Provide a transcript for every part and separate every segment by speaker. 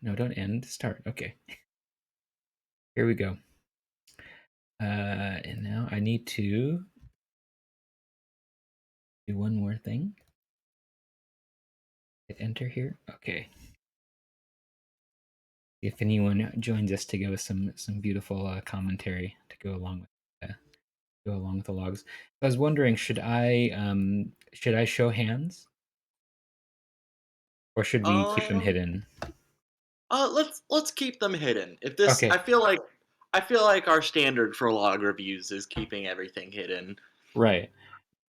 Speaker 1: No, don't end. Start. Okay. Here we go. And now I need to do one more thing. Hit enter here. Okay. If anyone joins us to go with some beautiful commentary to go along with the logs. I was wondering, should I show hands or should we keep them
Speaker 2: Um,
Speaker 1: hidden?
Speaker 2: let's keep them hidden. If this,
Speaker 1: Okay.
Speaker 2: I feel like our standard for log reviews is keeping everything hidden.
Speaker 1: Right.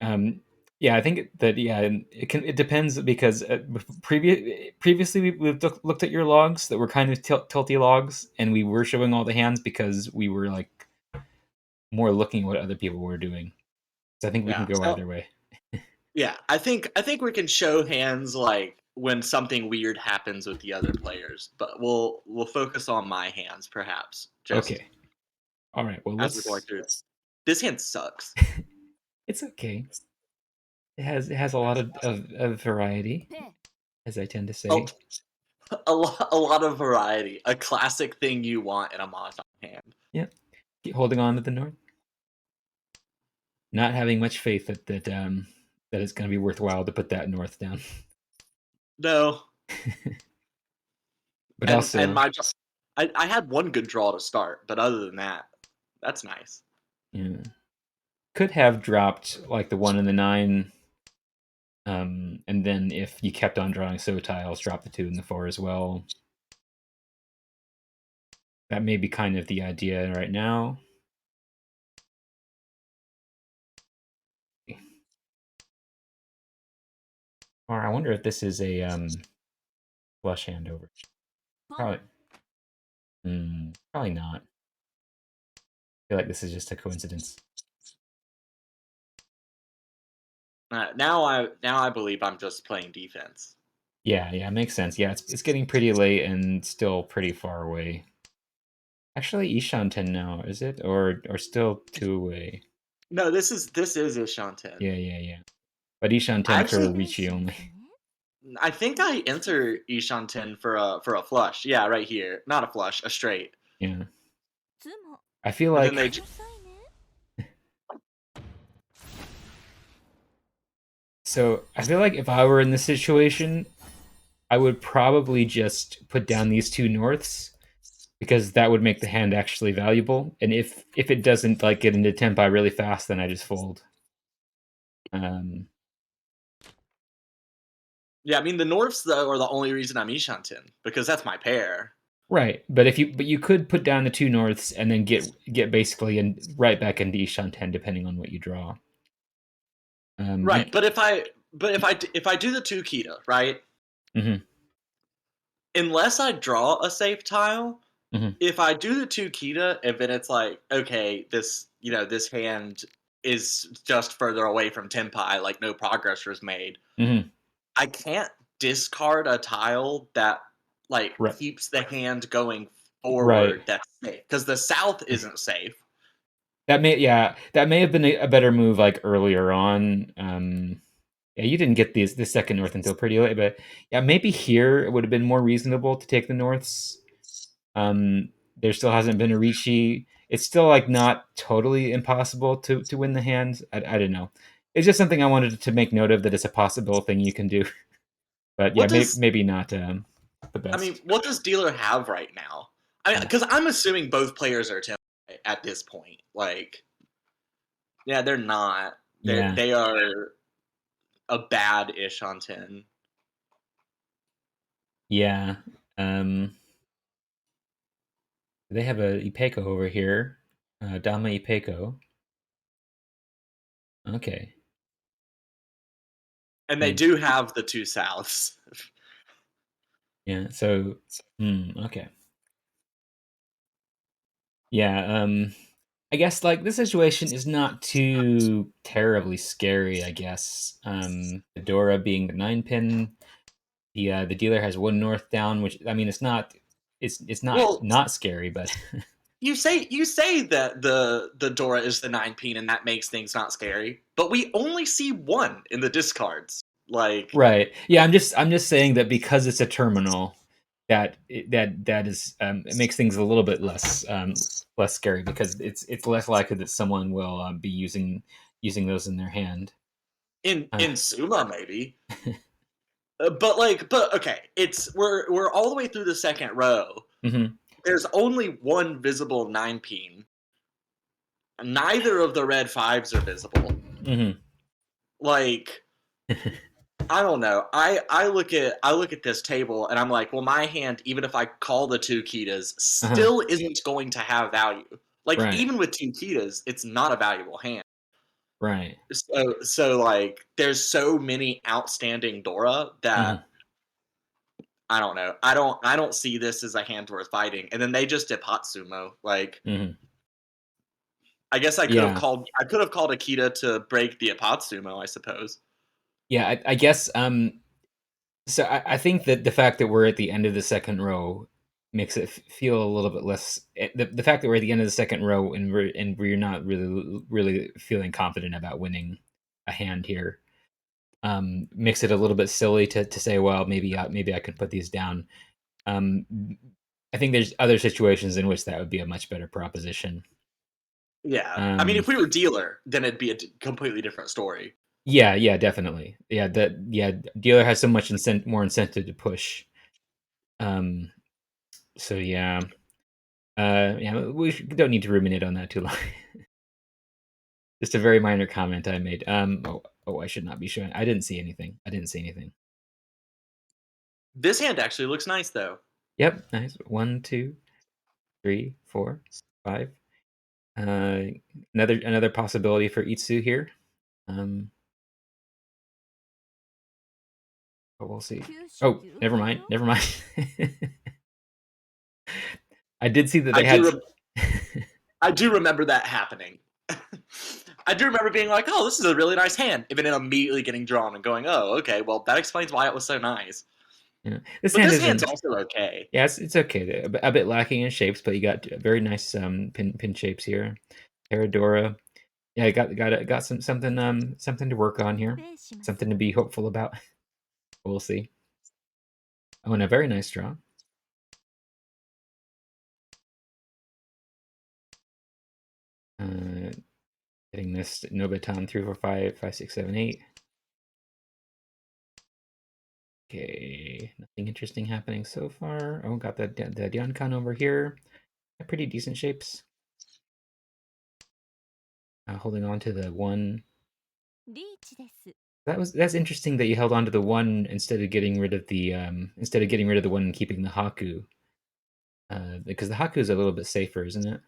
Speaker 1: Um, yeah, I think that it depends because previously we've looked at your logs that were kind of tilty logs, and we were showing all the hands because we were like more looking at what other people were doing. So I think we can
Speaker 2: Yeah.
Speaker 1: go
Speaker 2: So
Speaker 1: either way.
Speaker 2: yeah, I think we can show hands like when something weird happens with the other players, but we'll focus on my hands perhaps just
Speaker 1: Okay. All right. Well,
Speaker 2: as we're going
Speaker 1: let's.
Speaker 2: through this. This hand sucks.
Speaker 1: It's okay. It has a lot of variety, as I tend to
Speaker 2: A,
Speaker 1: say.
Speaker 2: a lot of variety. A classic thing you want in a mahjong hand.
Speaker 1: Yeah. Keep holding on to the north. Not having much faith that it's going to be worthwhile to put that north down.
Speaker 2: No,
Speaker 1: But
Speaker 2: and
Speaker 1: also,
Speaker 2: I had one good draw to start, but other than that, that's nice.
Speaker 1: yeah, could have dropped like the 1 and the 9, and then if you kept on drawing so tiles, drop the 2 and the 4 as well. That may be kind of the idea right now. Or I wonder if this is a flush hand over. Probably, probably not. I feel like this is just a coincidence.
Speaker 2: Now I believe I'm just playing defense.
Speaker 1: Yeah, makes sense. Yeah, it's getting pretty late and still pretty far away. Actually, Ishan 10 now, is it? Or still 2 away?
Speaker 2: No, this is Ishanten.
Speaker 1: Yeah. But Ishan
Speaker 2: I
Speaker 1: 10 for
Speaker 2: actually
Speaker 1: Ricci only.
Speaker 2: I think I enter Ishanten for a flush. Yeah, right here. Not a flush, a straight.
Speaker 1: Yeah. I feel
Speaker 2: But then
Speaker 1: like
Speaker 2: they
Speaker 1: so I feel like if I were in this situation, I would probably just put down these 2 norths because that would make the hand actually valuable. And if it doesn't like get into tempi really fast, then I just fold. Um,
Speaker 2: Yeah, I mean the Norths though are the only reason I'm Ishanten because that's my pair.
Speaker 1: right, but you could put down the 2 norths and then get basically right back into Ishan 10 depending on what you draw. You
Speaker 2: Right, if I do the two Kita, right?
Speaker 1: mhm,
Speaker 2: Unless I draw a safe tile,
Speaker 1: mhm,
Speaker 2: if I do the two Kita and then it's like, okay, this hand is just further away from Tempai, like no progress was made.
Speaker 1: mhm.
Speaker 2: I can't discard a tile that like
Speaker 1: Right,
Speaker 2: keeps the hand going
Speaker 1: right.
Speaker 2: forward that's safe. Because the south isn't safe.
Speaker 1: That may have been a better move like earlier on. Yeah, you didn't get the second north until pretty late, but yeah, maybe here it would have been more reasonable to take the norths. There still hasn't been a Ricci. It's still like not totally impossible to win the hand. I don't know. It's just something I wanted to make note of that it's a possible thing you can do. But yeah,
Speaker 2: What does
Speaker 1: maybe not the
Speaker 2: I mean?
Speaker 1: best.
Speaker 2: What does dealer have right now? I mean,
Speaker 1: Uh,
Speaker 2: because I'm assuming both players are Tempai at this point. Like, yeah, they're not.
Speaker 1: yeah,
Speaker 2: They are a bad ish on 10.
Speaker 1: yeah. Um, they have a Ipeco over here, Dama Ipeco. Okay.
Speaker 2: And they
Speaker 1: Hmm.
Speaker 2: do have the two Souths.
Speaker 1: Yeah. So, okay. Yeah. I guess like this situation is not too terribly scary. I guess. Dora being the 9 pin. The dealer has 1 north down, which I mean, it's
Speaker 2: Well,
Speaker 1: not scary, but
Speaker 2: you say that the Dora is the 9 pin and that makes things not scary, but we only see one in the discards. Like,
Speaker 1: right. Yeah. I'm just saying that because it's a terminal. that is it makes things a little bit less scary because it's less likely that someone will be using those in their hand. Uh,
Speaker 2: In Suma, maybe. But okay, we're all the way through the second row.
Speaker 1: hmm
Speaker 2: There's only one visible nine peen. Neither of the red fives are visible.
Speaker 1: hmm
Speaker 2: Like, I don't know. I look at this table and I'm like, well, my hand, even if I call the two Kitas,
Speaker 1: uh-huh.
Speaker 2: still isn't going to have value. Like,
Speaker 1: Right.
Speaker 2: even with two Kitas, it's not a valuable hand.
Speaker 1: Right.
Speaker 2: So like, there's so many outstanding Dora that
Speaker 1: hmm
Speaker 2: I don't know. I don't see this as a hand worth fighting. And then they just did Patsumo. Like,
Speaker 1: hmm
Speaker 2: I guess
Speaker 1: Yeah.
Speaker 2: I could have called Akita to break the Apatsumo, I suppose.
Speaker 1: Yeah. I guess. So I think that the fact that we're at the end of the second row makes it feel a little bit less. The fact that we're at the end of the second row and we're not really feeling confident about winning a hand here makes it a little bit silly to say, well, maybe I can put these down. Um, I think there's other situations in which that would be a much better proposition.
Speaker 2: Yeah. I mean,
Speaker 1: Um,
Speaker 2: if we were dealer, then it'd be a completely different story.
Speaker 1: yeah, yeah, definitely. Yeah, dealer has so much more incentive to push. Um, so yeah, don't need to ruminate on that too long. Just a very minor comment I made. I should not be showing. I didn't see anything. I didn't see anything.
Speaker 2: This hand actually looks nice, though.
Speaker 1: Yep, nice. One, two, three, four, five. Uh, another possibility for Itsu here. Um, but we'll see. Oh, never mind. Never mind. I did see that
Speaker 2: I
Speaker 1: they had.
Speaker 2: do. I do remember that happening. I do remember being like, "Oh, this is a really nice hand," and then immediately getting drawn and going, "Oh, okay. Well, that explains why it was so nice."
Speaker 1: This
Speaker 2: But
Speaker 1: hand
Speaker 2: this hand's
Speaker 1: isn't.
Speaker 2: also okay.
Speaker 1: Yeah, it's okay. A bit lacking in shapes, but you got very nice pin shapes here. Paradora. Yeah, got something to work on here. Something to be hopeful about. We'll see. Oh, and a very nice draw. Uh, Getting this Nobiton through for 5, 5, 6, 7, 8. Okay, nothing interesting happening so far. Oh, got the Diankan over here. Pretty decent shapes. Holding on to the one. That's interesting that you held on to the one instead of getting rid of the one and keeping the Haku. Because the Haku is a little bit safer, isn't it?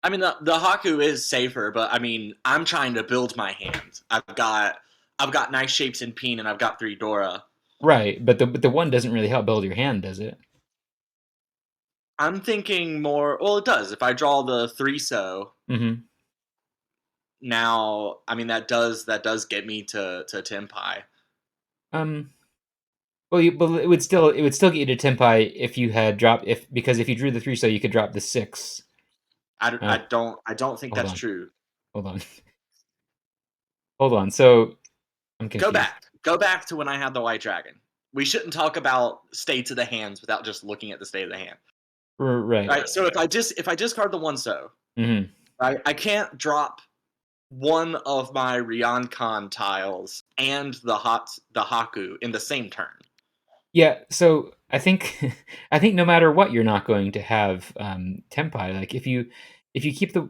Speaker 2: I mean, the Haku is safer, but I mean, I'm trying to build my hand. I've got nice shapes in Peen, and I've got three Dora.
Speaker 1: Right, but the one doesn't really help build your hand, does it?
Speaker 2: I'm thinking more. Well, it does. If I draw the three so
Speaker 1: hmm
Speaker 2: now, I mean that does get me to Tenpai.
Speaker 1: Um. Well, but it would still get you to Tempai if you had dropped because if you drew the three, so you could drop the six. Uh,
Speaker 2: I don't think
Speaker 1: hold
Speaker 2: that's
Speaker 1: on,
Speaker 2: true.
Speaker 1: hold on, hold on. So I'm
Speaker 2: Go
Speaker 1: confused.
Speaker 2: back. Go back to when I had the White Dragon. We shouldn't talk about states of the hands without just looking at the state of the hand.
Speaker 1: Right.
Speaker 2: Right. So if I discard the one so,
Speaker 1: hmm
Speaker 2: right, I can't drop one of my Ryokan tiles and the Haku in the same turn.
Speaker 1: Yeah. So I think I think no matter what, you're not going to have Tempai. Like if you keep the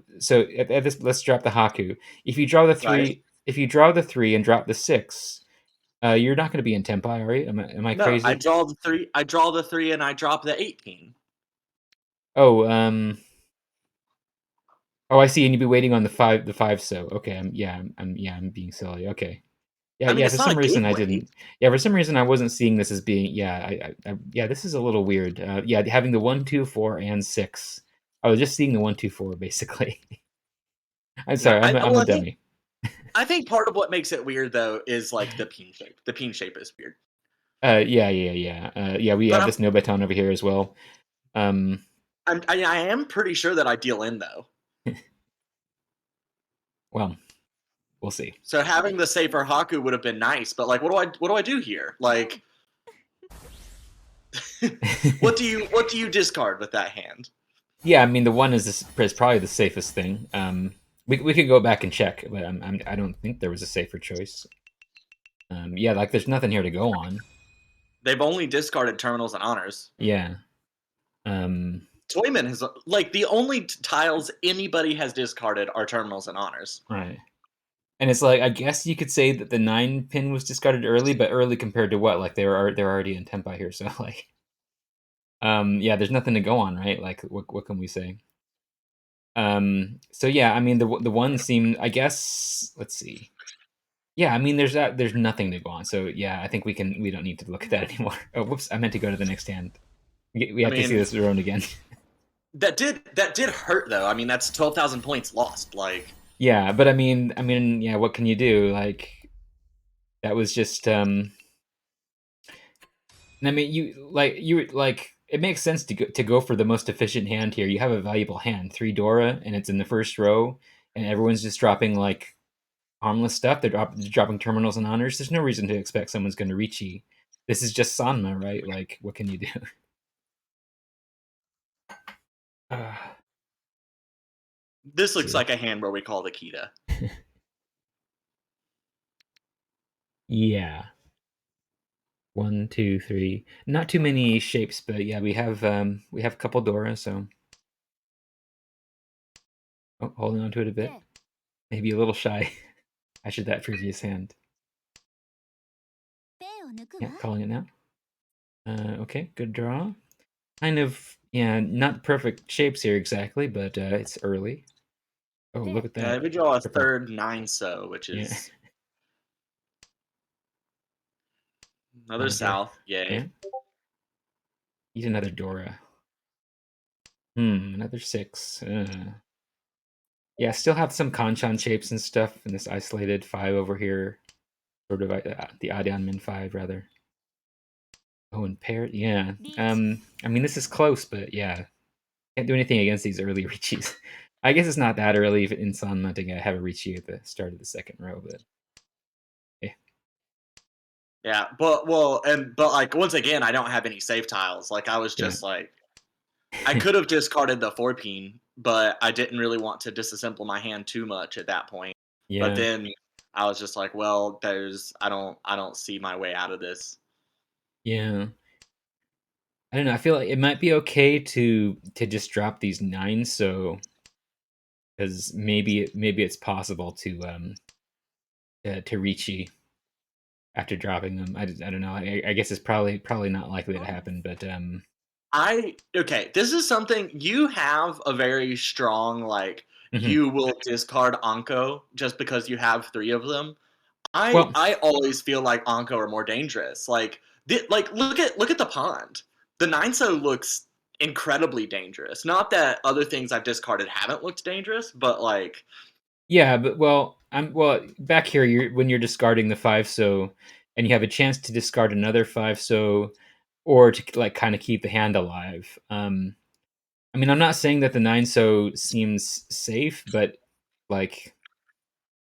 Speaker 1: at this, let's drop the Haku. If you draw the
Speaker 2: Right?
Speaker 1: three, if you draw the three and drop the six, you're not going to be in Tempai, are you? Am I
Speaker 2: No, I
Speaker 1: crazy?
Speaker 2: draw the three. I draw the three, and I drop the 18.
Speaker 1: Oh, oh, I see. And you'd be waiting on the five. So okay, I'm being silly. Okay, yeah,
Speaker 2: I mean,
Speaker 1: yeah.
Speaker 2: it's
Speaker 1: For
Speaker 2: not a
Speaker 1: some
Speaker 2: good
Speaker 1: reason, I
Speaker 2: wait.
Speaker 1: didn't. Yeah, for some reason, I wasn't seeing this as being. Yeah, yeah. This is a little weird. Yeah, having the 1, 2, 4, and 6. I was just seeing the 1, 2, 4 basically. I'm
Speaker 2: Yeah,
Speaker 1: sorry. I'm a dummy.
Speaker 2: I think part of what makes it weird though is like the peen shape. The peen shape is weird.
Speaker 1: Yeah. We
Speaker 2: But
Speaker 1: have this Nobaton over here as well. Um,
Speaker 2: I am pretty sure that I deal in though.
Speaker 1: well, we'll see.
Speaker 2: So having the safer Haku would have been nice. But like, what do I do here? Like, What do you discard with that hand?
Speaker 1: Yeah, I mean the one is probably the safest thing. We could go back and check, but I don't think there was a safer choice. Yeah, like there's nothing here to go on.
Speaker 2: They've only discarded terminals and honors.
Speaker 1: Yeah. Um,
Speaker 2: Toyman has like the only tiles anybody has discarded are terminals and honors.
Speaker 1: right. And it's like I guess you could say that the 9 pin was discarded early, but early compared to what? Like they're already in tempo here, so like yeah, there's nothing to go on, right? Like what can we say? So yeah, I mean the one seemed I guess let's see. Yeah, I mean there's nothing to go on. So yeah, I think we don't need to look at that anymore. Oh, whoops, I meant to go to the next hand. We
Speaker 2: I
Speaker 1: have to see
Speaker 2: mean,
Speaker 1: this drone again.
Speaker 2: that did hurt though. I mean, that's 12,000 points lost. Like,
Speaker 1: Yeah, but I mean, yeah, what can you do? Like that was just I mean, you like it makes sense to go for the most efficient hand here. You have a valuable hand, 3 Dora, and it's in the first row, and everyone's just dropping like harmless stuff. They're dropping terminals and honors. There's no reason to expect someone's going to reach you. This is just Sanma, right? Like, what can you do? Uh,
Speaker 2: this looks
Speaker 1: see,
Speaker 2: like a hand where we call the Kita.
Speaker 1: yeah, 1, 2, 3. Not too many shapes, but yeah, we have a couple Dora, so holding on to it a bit. Maybe a little shy. I should that previous hand. Yeah, calling it now. Okay, good draw. Kind of, yeah, not perfect shapes here exactly, but it's early. Oh, look at
Speaker 2: Yeah,
Speaker 1: that.
Speaker 2: if we draw a
Speaker 1: Triple.
Speaker 2: third 9 which
Speaker 1: Yeah.
Speaker 2: is another
Speaker 1: Another Dora.
Speaker 2: south,
Speaker 1: Yeah.
Speaker 2: yay.
Speaker 1: Eat another Dora. Another 6. Yeah, still have some Kanchan shapes and stuff in this isolated 5 over here. Sort of the Adian Min 5, rather. Oh, and pair. Yeah. I mean, this is close, but yeah. Can't do anything against these early Riches. I guess it's not that early in Sanma to have a Richi at the start of the second row, but yeah.
Speaker 2: Yeah, but like once again, I don't have any safe tiles. Like I was
Speaker 1: Yeah.
Speaker 2: just like I could have discarded the 4 peen, but I didn't really want to disassemble my hand too much at that point. But
Speaker 1: Yeah.
Speaker 2: then I was just like, well, there's I don't see my way out of this.
Speaker 1: Yeah. I don't know. I feel like it might be okay to just drop these 9s, so because maybe it's possible to Richi after dropping them. I don't know. I guess it's probably not likely to happen, but
Speaker 2: Okay, this is something you have a very strong like
Speaker 1: mhm.
Speaker 2: you will discard Anko just because you have 3 of them. I
Speaker 1: Well,
Speaker 2: I always feel like Anko are more dangerous. Like like look at the pond. The 9 looks incredibly dangerous. Not that other things I've discarded haven't looked dangerous, but like
Speaker 1: yeah, but well back here. When you're discarding the 5 so, and you have a chance to discard another 5 so, or to like kind of keep the hand alive. I mean, I'm not saying that the 9 so seems safe, but like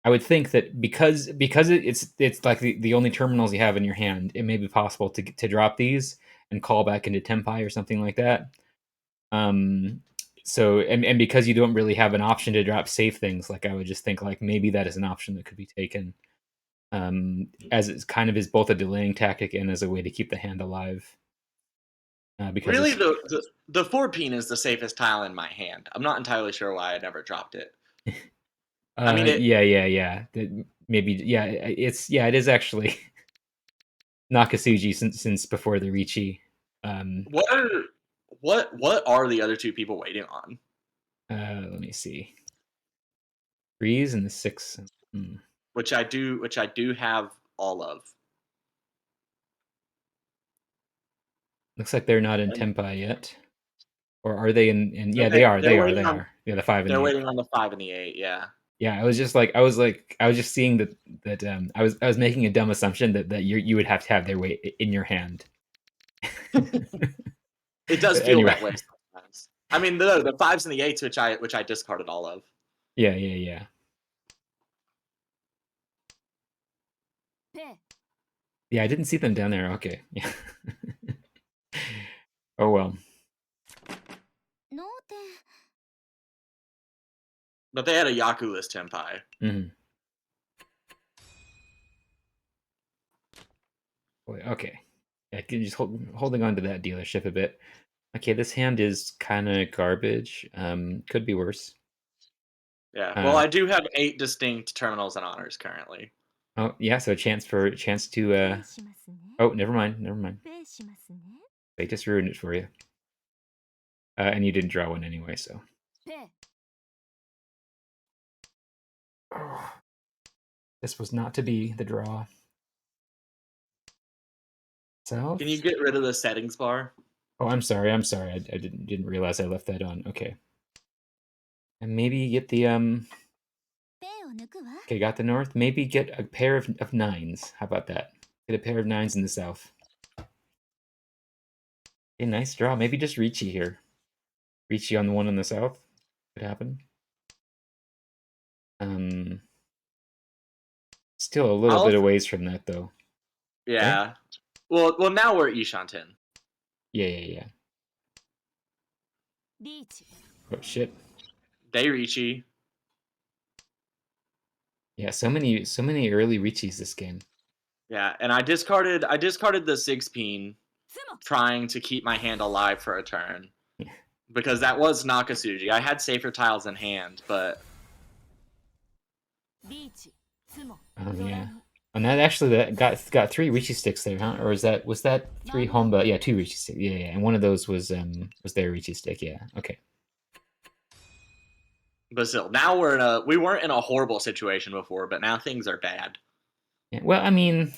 Speaker 1: I would think that because it's like the only terminals you have in your hand, it may be possible to drop these and call back into Tempai or something like that. Um, so and because you don't really have an option to drop safe things, like I would just think like maybe that is an option that could be taken. As it's kind of is both a delaying tactic and as a way to keep the hand alive. Because
Speaker 2: really
Speaker 1: it's
Speaker 2: the 4 peen is the safest tile in my hand. I'm not entirely sure why I never dropped it. I mean it
Speaker 1: yeah. Maybe yeah, it is actually Nakasuji since before the Richi. Um,
Speaker 2: what are what are the other 2 people waiting on?
Speaker 1: let me see. 3s and the 6. Hmm.
Speaker 2: Which I do have all of.
Speaker 1: Looks like they're not in
Speaker 2: And
Speaker 1: Tempai yet. Or are they in yeah,
Speaker 2: okay,
Speaker 1: they are, they are. Yeah, the 5 and
Speaker 2: they're
Speaker 1: the 8.
Speaker 2: waiting on the 5 and the 8, yeah.
Speaker 1: Yeah, I was just seeing that I was making a dumb assumption that you would have to have their weight in your hand.
Speaker 2: It does feel
Speaker 1: Anyway.
Speaker 2: that way sometimes. I mean, the 5s and the 8s, which I discarded all of.
Speaker 1: Yeah. Yeah, I didn't see them down there. Okay. Yeah. Oh well.
Speaker 2: But they had a Yaku-less Tenpai.
Speaker 1: Mhm. Boy, okay. Yeah, just holding on to that dealership a bit. Okay, this hand is kind of garbage. Could be worse.
Speaker 2: Yeah. Well,
Speaker 1: Uh,
Speaker 2: I do have 8 distinct terminals and honors currently.
Speaker 1: oh yeah, so chance to. Oh, never mind, never mind. They just ruined it for you. And you didn't draw one anyway, so. This was not to be the draw. South.
Speaker 2: Can you get rid of the settings bar?
Speaker 1: Oh, I'm sorry. I'm sorry. I didn't realize I left that on. Okay. And maybe get the Okay, got the north. Maybe get a pair of nines. How about that? Get a pair of nines in the south. Okay, nice draw. Maybe just Ricci here. Ricci on the one in the south. Could happen. Um, Still a little bit
Speaker 2: I'll
Speaker 1: of ways from that though. Okay.
Speaker 2: Yeah. Well, now we're at Ishanten.
Speaker 1: Yeah. Oh shit.
Speaker 2: Dairichi.
Speaker 1: Yeah, so many early Ricci's this game.
Speaker 2: Yeah, and I discarded the 6 peen trying to keep my hand alive for a turn. Because that was Nakasuji. I had safer tiles in hand, but
Speaker 1: Yeah. And that actually that got three Ricci sticks there, huh? Or was that three Honba? Yeah, two Ricci sticks. Yeah. And one of those was their Ricci stick. Yeah. Okay.
Speaker 2: still, now we weren't in a horrible situation before, but now things are bad.
Speaker 1: Yeah. Well, I mean,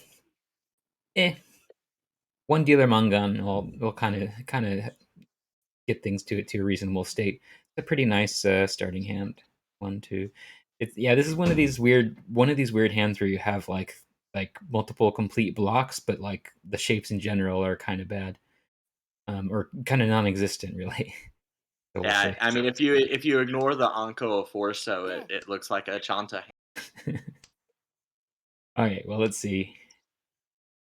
Speaker 1: one dealer Mangan will kind of get things to a reasonable state. It's a pretty nice starting hand. One, two. This is one of these weird hands where you have like multiple complete blocks, but like the shapes in general are kind of bad, or kind of non-existent, really. So we'll
Speaker 2: Yeah,
Speaker 1: say.
Speaker 2: I mean, if you ignore the Anko of Forso, it looks like a Chanta.
Speaker 1: All right. Well, let's see.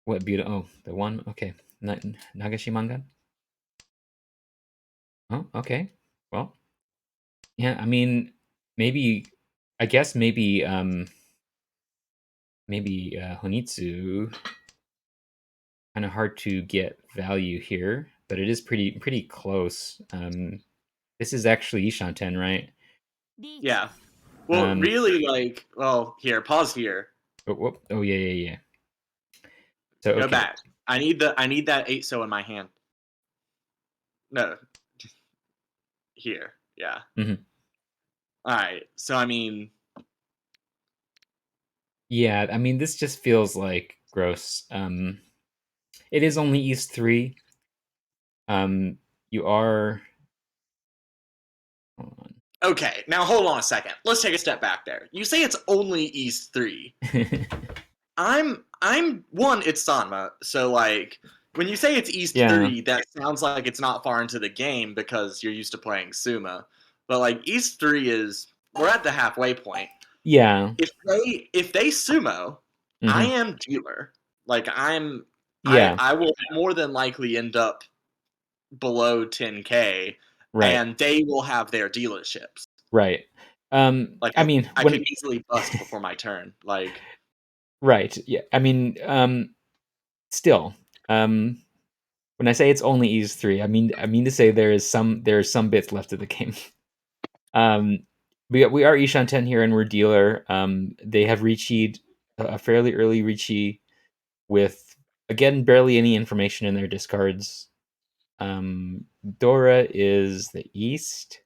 Speaker 1: What beautiful. Oh, the one. Okay. Nagashi Mangan. Oh, okay. Well, yeah. I mean, maybe. I guess maybe Honitsu kind of hard to get value here, but it is pretty close. This is actually Ishanten, right?
Speaker 2: Yeah. Well,
Speaker 1: Um,
Speaker 2: really, here, pause here.
Speaker 1: oh yeah. So
Speaker 2: Go
Speaker 1: okay,
Speaker 2: back. I need that 8 so in my hand. No, here. Yeah.
Speaker 1: hmm
Speaker 2: All right. So I mean,
Speaker 1: yeah. I mean, this just feels like gross. It is only East 3. You are. Hold
Speaker 2: okay. Now hold on a second. Let's take a step back there. You say it's only East 3.
Speaker 1: on.
Speaker 2: I'm one. It's Sanma. So like, when you say it's East
Speaker 1: Yeah,
Speaker 2: 3, that sounds like it's not far into the game because you're used to playing Suma. But like East 3 is we're at the halfway point.
Speaker 1: yeah,
Speaker 2: If they sumo, I
Speaker 1: hmm
Speaker 2: am dealer. Like
Speaker 1: yeah.
Speaker 2: I will more than likely end up below 10K,
Speaker 1: Right,
Speaker 2: and they will have their dealerships.
Speaker 1: right.
Speaker 2: Like
Speaker 1: I mean,
Speaker 2: I could easily bust before my turn. Like
Speaker 1: right, yeah. I mean, still, um, when I say it's only Ease 3, I mean to say there are some bits left of the game. Um, we are Ishan 10 here, and we're dealer. They have Richi'd a fairly early Richi with again barely any information in their discards. Dora is the East.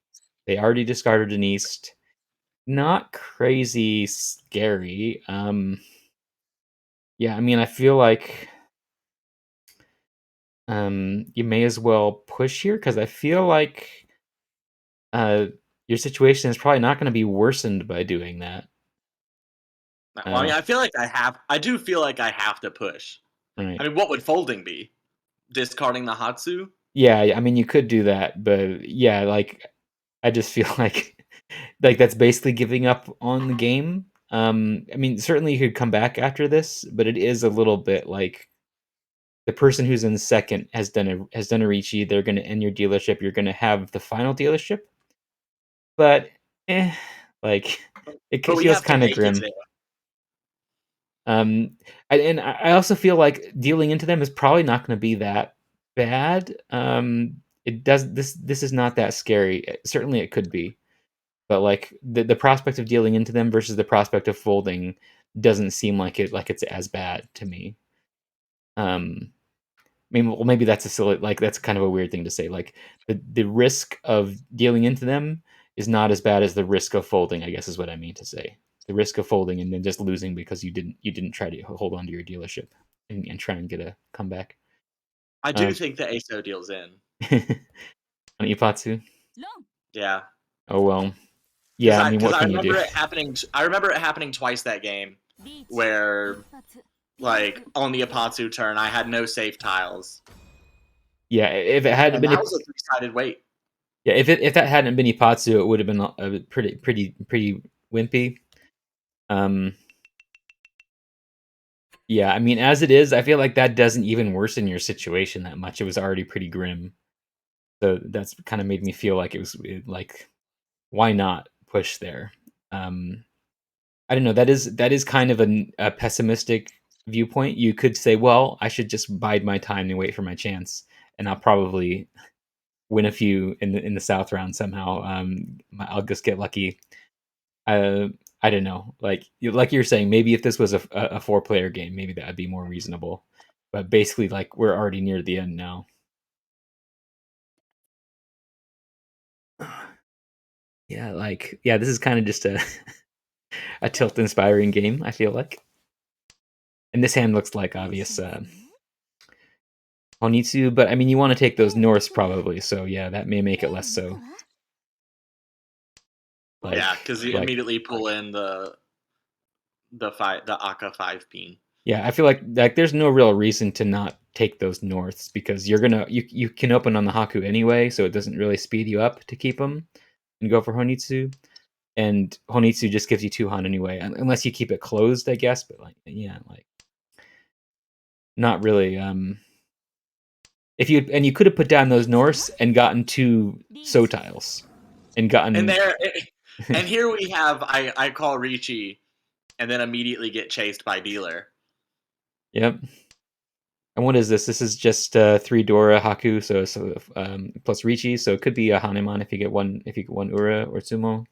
Speaker 1: They already discarded an East. Not crazy scary. Yeah, I mean, I feel like you may as well push here because I feel like uh, your situation is probably not going to be worsened by doing that.
Speaker 2: well, I mean,
Speaker 1: Uh,
Speaker 2: I do feel like I have to push. I
Speaker 1: right.
Speaker 2: mean, what would folding be? Discarding the Hatsu?
Speaker 1: Yeah, I mean, you could do that, but yeah, like I just feel like that's basically giving up on the game. I mean, certainly you could come back after this, but it is a little bit like the person who's in second has done a Ricci. They're going to end your dealership. You're going to have the final dealership, but eh, like
Speaker 2: But
Speaker 1: it
Speaker 2: we
Speaker 1: feels
Speaker 2: have to
Speaker 1: kind of
Speaker 2: make it
Speaker 1: grim.
Speaker 2: there.
Speaker 1: Um, and I also feel like dealing into them is probably not going to be that bad. It does this is not that scary. Certainly, it could be, but like the prospect of dealing into them versus the prospect of folding doesn't seem like it's as bad to me. Um, I mean, well, maybe that's a silly like that's kind of a weird thing to say. Like the risk of dealing into them is not as bad as the risk of folding. I guess is what I mean to say. The risk of folding and then just losing because you didn't try to hold on to your dealership and try and get a comeback.
Speaker 2: I do
Speaker 1: Um,
Speaker 2: think the ASO deals in.
Speaker 1: on Ipatsu.
Speaker 2: Yeah,
Speaker 1: Oh well. Yeah, I mean,
Speaker 2: because
Speaker 1: what
Speaker 2: I
Speaker 1: can you do?
Speaker 2: remember it happening. I remember it happening twice that game, where like on the Apatsu turn, I had no safe tiles,
Speaker 1: Yeah, if it hadn't
Speaker 2: and
Speaker 1: been
Speaker 2: that was a three-sided wait.
Speaker 1: yeah, if that hadn't been Ipatsu, it would have been pretty wimpy. Um, yeah, I mean, as it is, I feel like that doesn't even worsen your situation that much. It was already pretty grim, so that's kind of made me feel like like why not push there? Um, I don't know. That is kind of a pessimistic viewpoint. You could say, well, I should just bide my time and wait for my chance, and I'll probably win a few in the south round somehow. I'll just get lucky. Uh, I don't know. Like you're saying, maybe if this was a 4 player game, maybe that would be more reasonable. But basically, like we're already near the end now. Yeah, like yeah, this is kind of just a a tilt inspiring game. I feel like, and this hand looks like obvious Honitsu, but I mean, you want to take those norths probably. So yeah, that may make it less so.
Speaker 2: Yeah, because you
Speaker 1: Like
Speaker 2: immediately pull in the Aka 5 pin.
Speaker 1: yeah, I feel like there's no real reason to not take those norths because you can open on the Haku anyway, so it doesn't really speed you up to keep them and go for Honitsu. And Honitsu just gives you 2 Han anyway, unless you keep it closed, I guess. But like yeah, like not really. If you could have put down those Norse and gotten 2 So tiles and
Speaker 2: And
Speaker 1: gotten
Speaker 2: there, and here we have I call Ricci, and then immediately get chased by dealer.
Speaker 1: yep. And what is this? This is just 3 Dora Haku, plus Ricci, so it could be a Hanemon if you get one Ura or Sumo.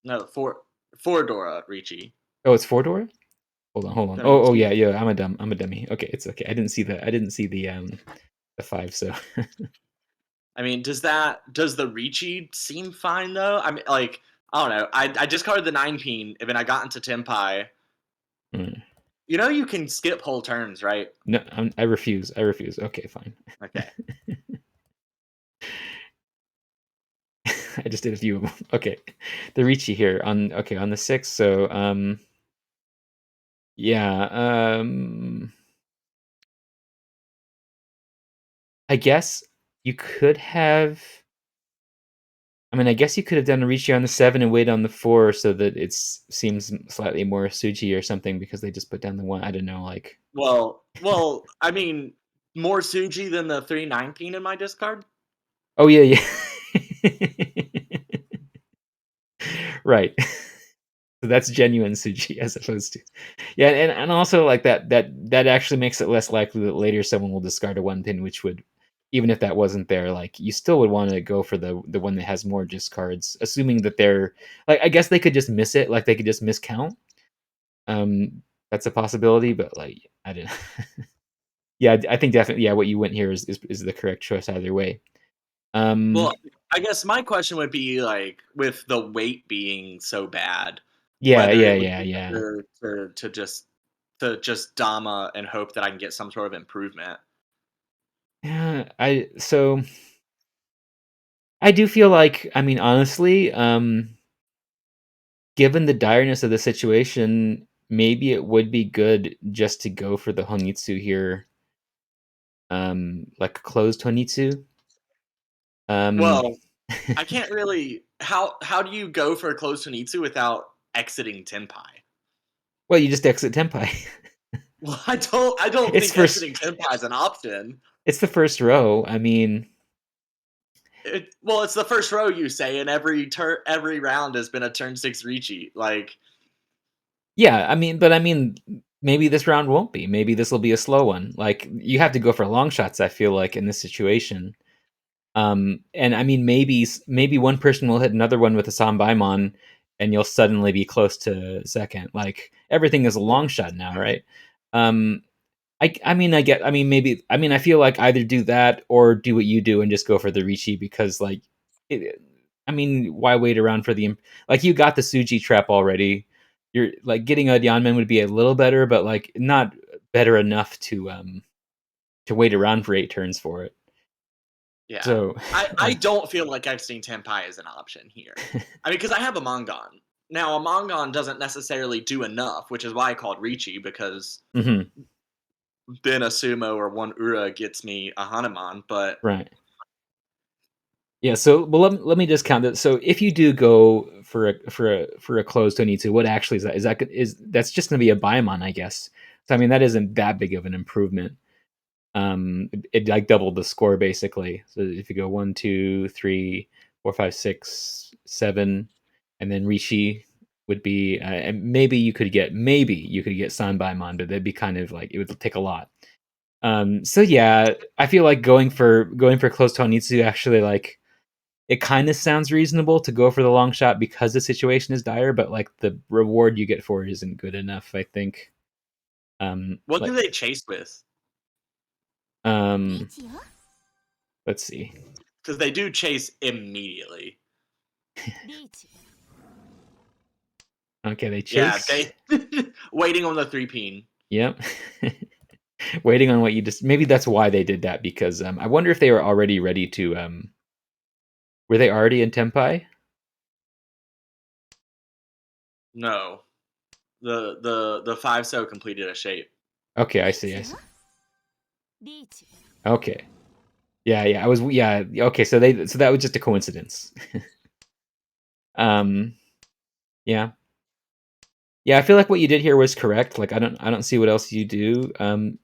Speaker 2: No, four Dora Ricci.
Speaker 1: Oh, it's 4 Dora. Hold on.
Speaker 2: I mean,
Speaker 1: Oh yeah, yeah. I'm a dummy. Okay, it's okay. I didn't see the 5. So
Speaker 2: does the Ricci seem fine though? I mean, like I don't know. I just carded the 9 pin, and then I got into Tenpai.
Speaker 1: mm.
Speaker 2: You know, you can skip whole turns, right?
Speaker 1: No, I refuse. I refuse. Okay, fine.
Speaker 2: Okay.
Speaker 1: I just did a few of them. Okay, the Ricci here on the 6. So yeah, I guess you could have. I mean, I guess you could have done a Ricci on the 7 and wait on the 4 so that it seems slightly more Suji or something because they just put down the 1. I don't know, like.
Speaker 2: I mean, more Suji than the 3 9 pin in my discard.
Speaker 1: Oh yeah, yeah. Right. So that's genuine Suji as opposed to yeah, and also like that actually makes it less likely that later someone will discard a 1 pin, which would even if that wasn't there, like you still would want to go for the one that has more discards, assuming that they're like I guess they could just miss it, like they could just miscount. That's a possibility, but like I didn't. Yeah, I think definitely. Yeah, what you went here is the correct choice either way. Um,
Speaker 2: Well, I guess my question would be like, with the weight being so bad,
Speaker 1: yeah,
Speaker 2: whether
Speaker 1: yeah,
Speaker 2: it would
Speaker 1: yeah,
Speaker 2: be
Speaker 1: yeah.
Speaker 2: better to just Dama and hope that I can get some sort of improvement.
Speaker 1: Yeah, I do feel like I mean honestly, given the direness of the situation, maybe it would be good just to go for the Honitsu here, like a closed Honitsu. Um,
Speaker 2: Well, I can't really. How do you go for a close Sunitsu without exiting Tenpai?
Speaker 1: well, you just exit Tenpai.
Speaker 2: Well, I don't
Speaker 1: It's
Speaker 2: think
Speaker 1: first.
Speaker 2: exiting Tenpai is an option.
Speaker 1: It's the first row. I mean,
Speaker 2: Well, it's the first row you say, and every round has been a turn 6 Ricci. Like,
Speaker 1: yeah. But maybe this round won't be. Maybe this will be a slow one. Like you have to go for long shots. I feel like in this situation. And I mean, maybe one person will hit another one with a Sambaimon, and you'll suddenly be close to second. Like everything is a long shot now, right? Um, maybe I feel like either do that or do what you do and just go for the Ricci because like, it, why wait around for like you got the Suji trap already. You're like getting a Yanman would be a little better, but like not better enough to wait around for 8 turns for it.
Speaker 2: yeah.
Speaker 1: So
Speaker 2: I don't feel like exiting Tenpai is an option here. I mean, because I have a Mongon. Now, a Mongon doesn't necessarily do enough, which is why I called Ricci, because
Speaker 1: mhm,
Speaker 2: then a Sumo or one Ura gets me a Hanuman, but
Speaker 1: right. Yeah, so well let me just count it. So if you do go for a closed Tonitsu, what actually is that? Is that's just gonna be a Baimon, I guess. So I mean that isn't that big of an improvement. It like doubled the score basically. So if you go 1, 2, 3, 4, 5, 6, 7, and then Rishi would be and maybe you could get Sanbaimon, but that'd be kind of like it would take a lot. So yeah, I feel like going for close Tonitsu actually like it kind of sounds reasonable to go for the long shot because the situation is dire, but like the reward you get for it isn't good enough. I think.
Speaker 2: what do
Speaker 1: Like
Speaker 2: they chase with?
Speaker 1: um, let's see.
Speaker 2: Because they do chase immediately.
Speaker 1: Okay, they
Speaker 2: Yeah,
Speaker 1: chase.
Speaker 2: they waiting on the 3-peen.
Speaker 1: Yep. Waiting on what you just. Maybe that's why they did that because I wonder if they were already ready to. Were they already in Tempai?
Speaker 2: No, the 5 so completed a shape.
Speaker 1: Okay, I see. I see. Okay. Yeah, yeah. I was. Yeah. Okay. So that was just a coincidence. um. Yeah. Yeah, I feel like what you did here was correct. Like I don't see what else you do.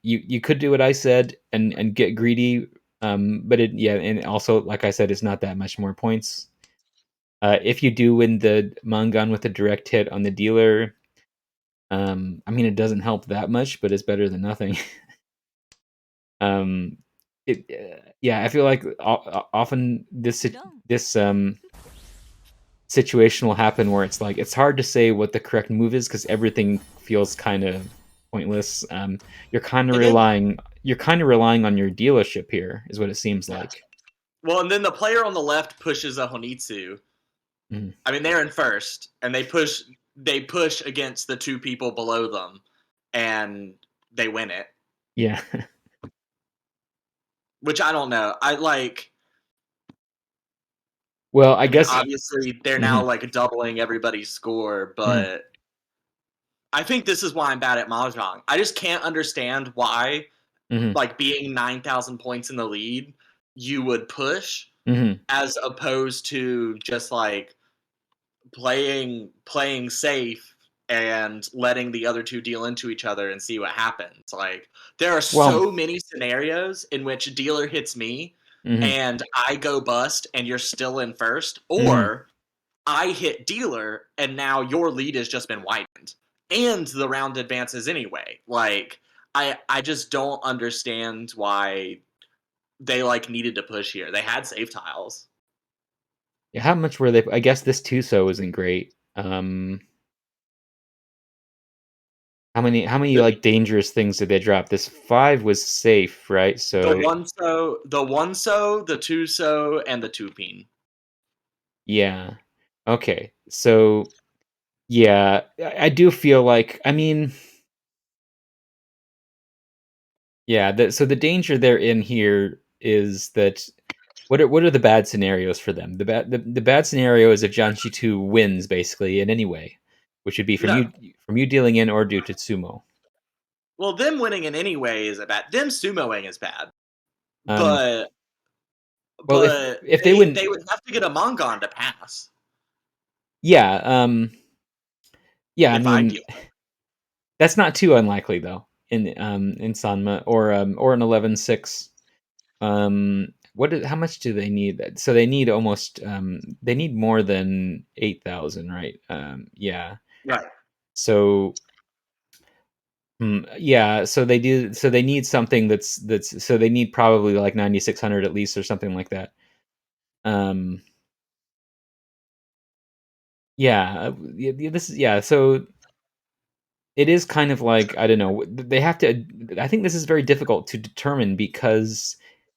Speaker 1: You could do what I said and get greedy. But it yeah, and also like I said, it's not that much more points. If you do win the Mangan with a direct hit on the dealer, it doesn't help that much, but it's better than nothing. um, yeah, I feel like often this situation will happen where it's like it's hard to say what the correct move is because everything feels kind of pointless.
Speaker 2: And then,
Speaker 1: You're kind of relying on your dealership here, is what it seems
Speaker 2: yeah.
Speaker 1: like.
Speaker 2: Well, and then the player on the left pushes a Honitsu.
Speaker 1: Mhm.
Speaker 2: I mean, they're in first, and they push against the 2 people below them, and they win it.
Speaker 1: Yeah.
Speaker 2: Which I don't know. I like.
Speaker 1: Well, I
Speaker 2: I mean,
Speaker 1: guess.
Speaker 2: obviously they're now
Speaker 1: Mhm,
Speaker 2: like doubling everybody's score,
Speaker 1: mhm,
Speaker 2: but I think this is why I'm bad at mahjong. I just can't understand why,
Speaker 1: mhm,
Speaker 2: like being 9,000 points in the lead, you would push
Speaker 1: mhm.
Speaker 2: as opposed to just like playing safe and letting the other two deal into each other and see what happens. Like there are
Speaker 1: Well,
Speaker 2: so many scenarios in which a dealer hits me
Speaker 1: mhm,
Speaker 2: and I go bust and you're still in first,
Speaker 1: mhm.
Speaker 2: or I hit dealer and now your lead has just been widened and the round advances anyway. Like I just don't understand why they like needed to push here. They had safe tiles.
Speaker 1: Yeah, how much were they? I guess this Tuso isn't great. How many
Speaker 2: The
Speaker 1: like dangerous things did they drop? This 5 was safe, right?
Speaker 2: the
Speaker 1: So
Speaker 2: one so the one so the 2 so and the 2-peen.
Speaker 1: yeah. Okay. So yeah, I do feel like yeah, so the danger they're in here is that what are the bad scenarios for them? The bad scenario is if Janshi 2 wins basically in any way, which would be
Speaker 2: No.
Speaker 1: from you dealing in or due to sumo.
Speaker 2: Well, them winning in any way is a bad. Them sumoing is bad,
Speaker 1: Um
Speaker 2: but
Speaker 1: well
Speaker 2: but
Speaker 1: if they
Speaker 2: they
Speaker 1: win
Speaker 2: they would have to get a Mongon to pass
Speaker 1: yeah, yeah,
Speaker 2: if I deal.
Speaker 1: that's not too unlikely though. in Sanma, or an 11-6. How much do they need? So they need almost they need more than 8,000, right? Yeah.
Speaker 2: Right.
Speaker 1: So yeah, so they do. So they need something that's. So they need probably like 9,600 at least, or something like that. Um, yeah, this is yeah. So it is kind of like, I don't know. They have to. I think this is very difficult to determine because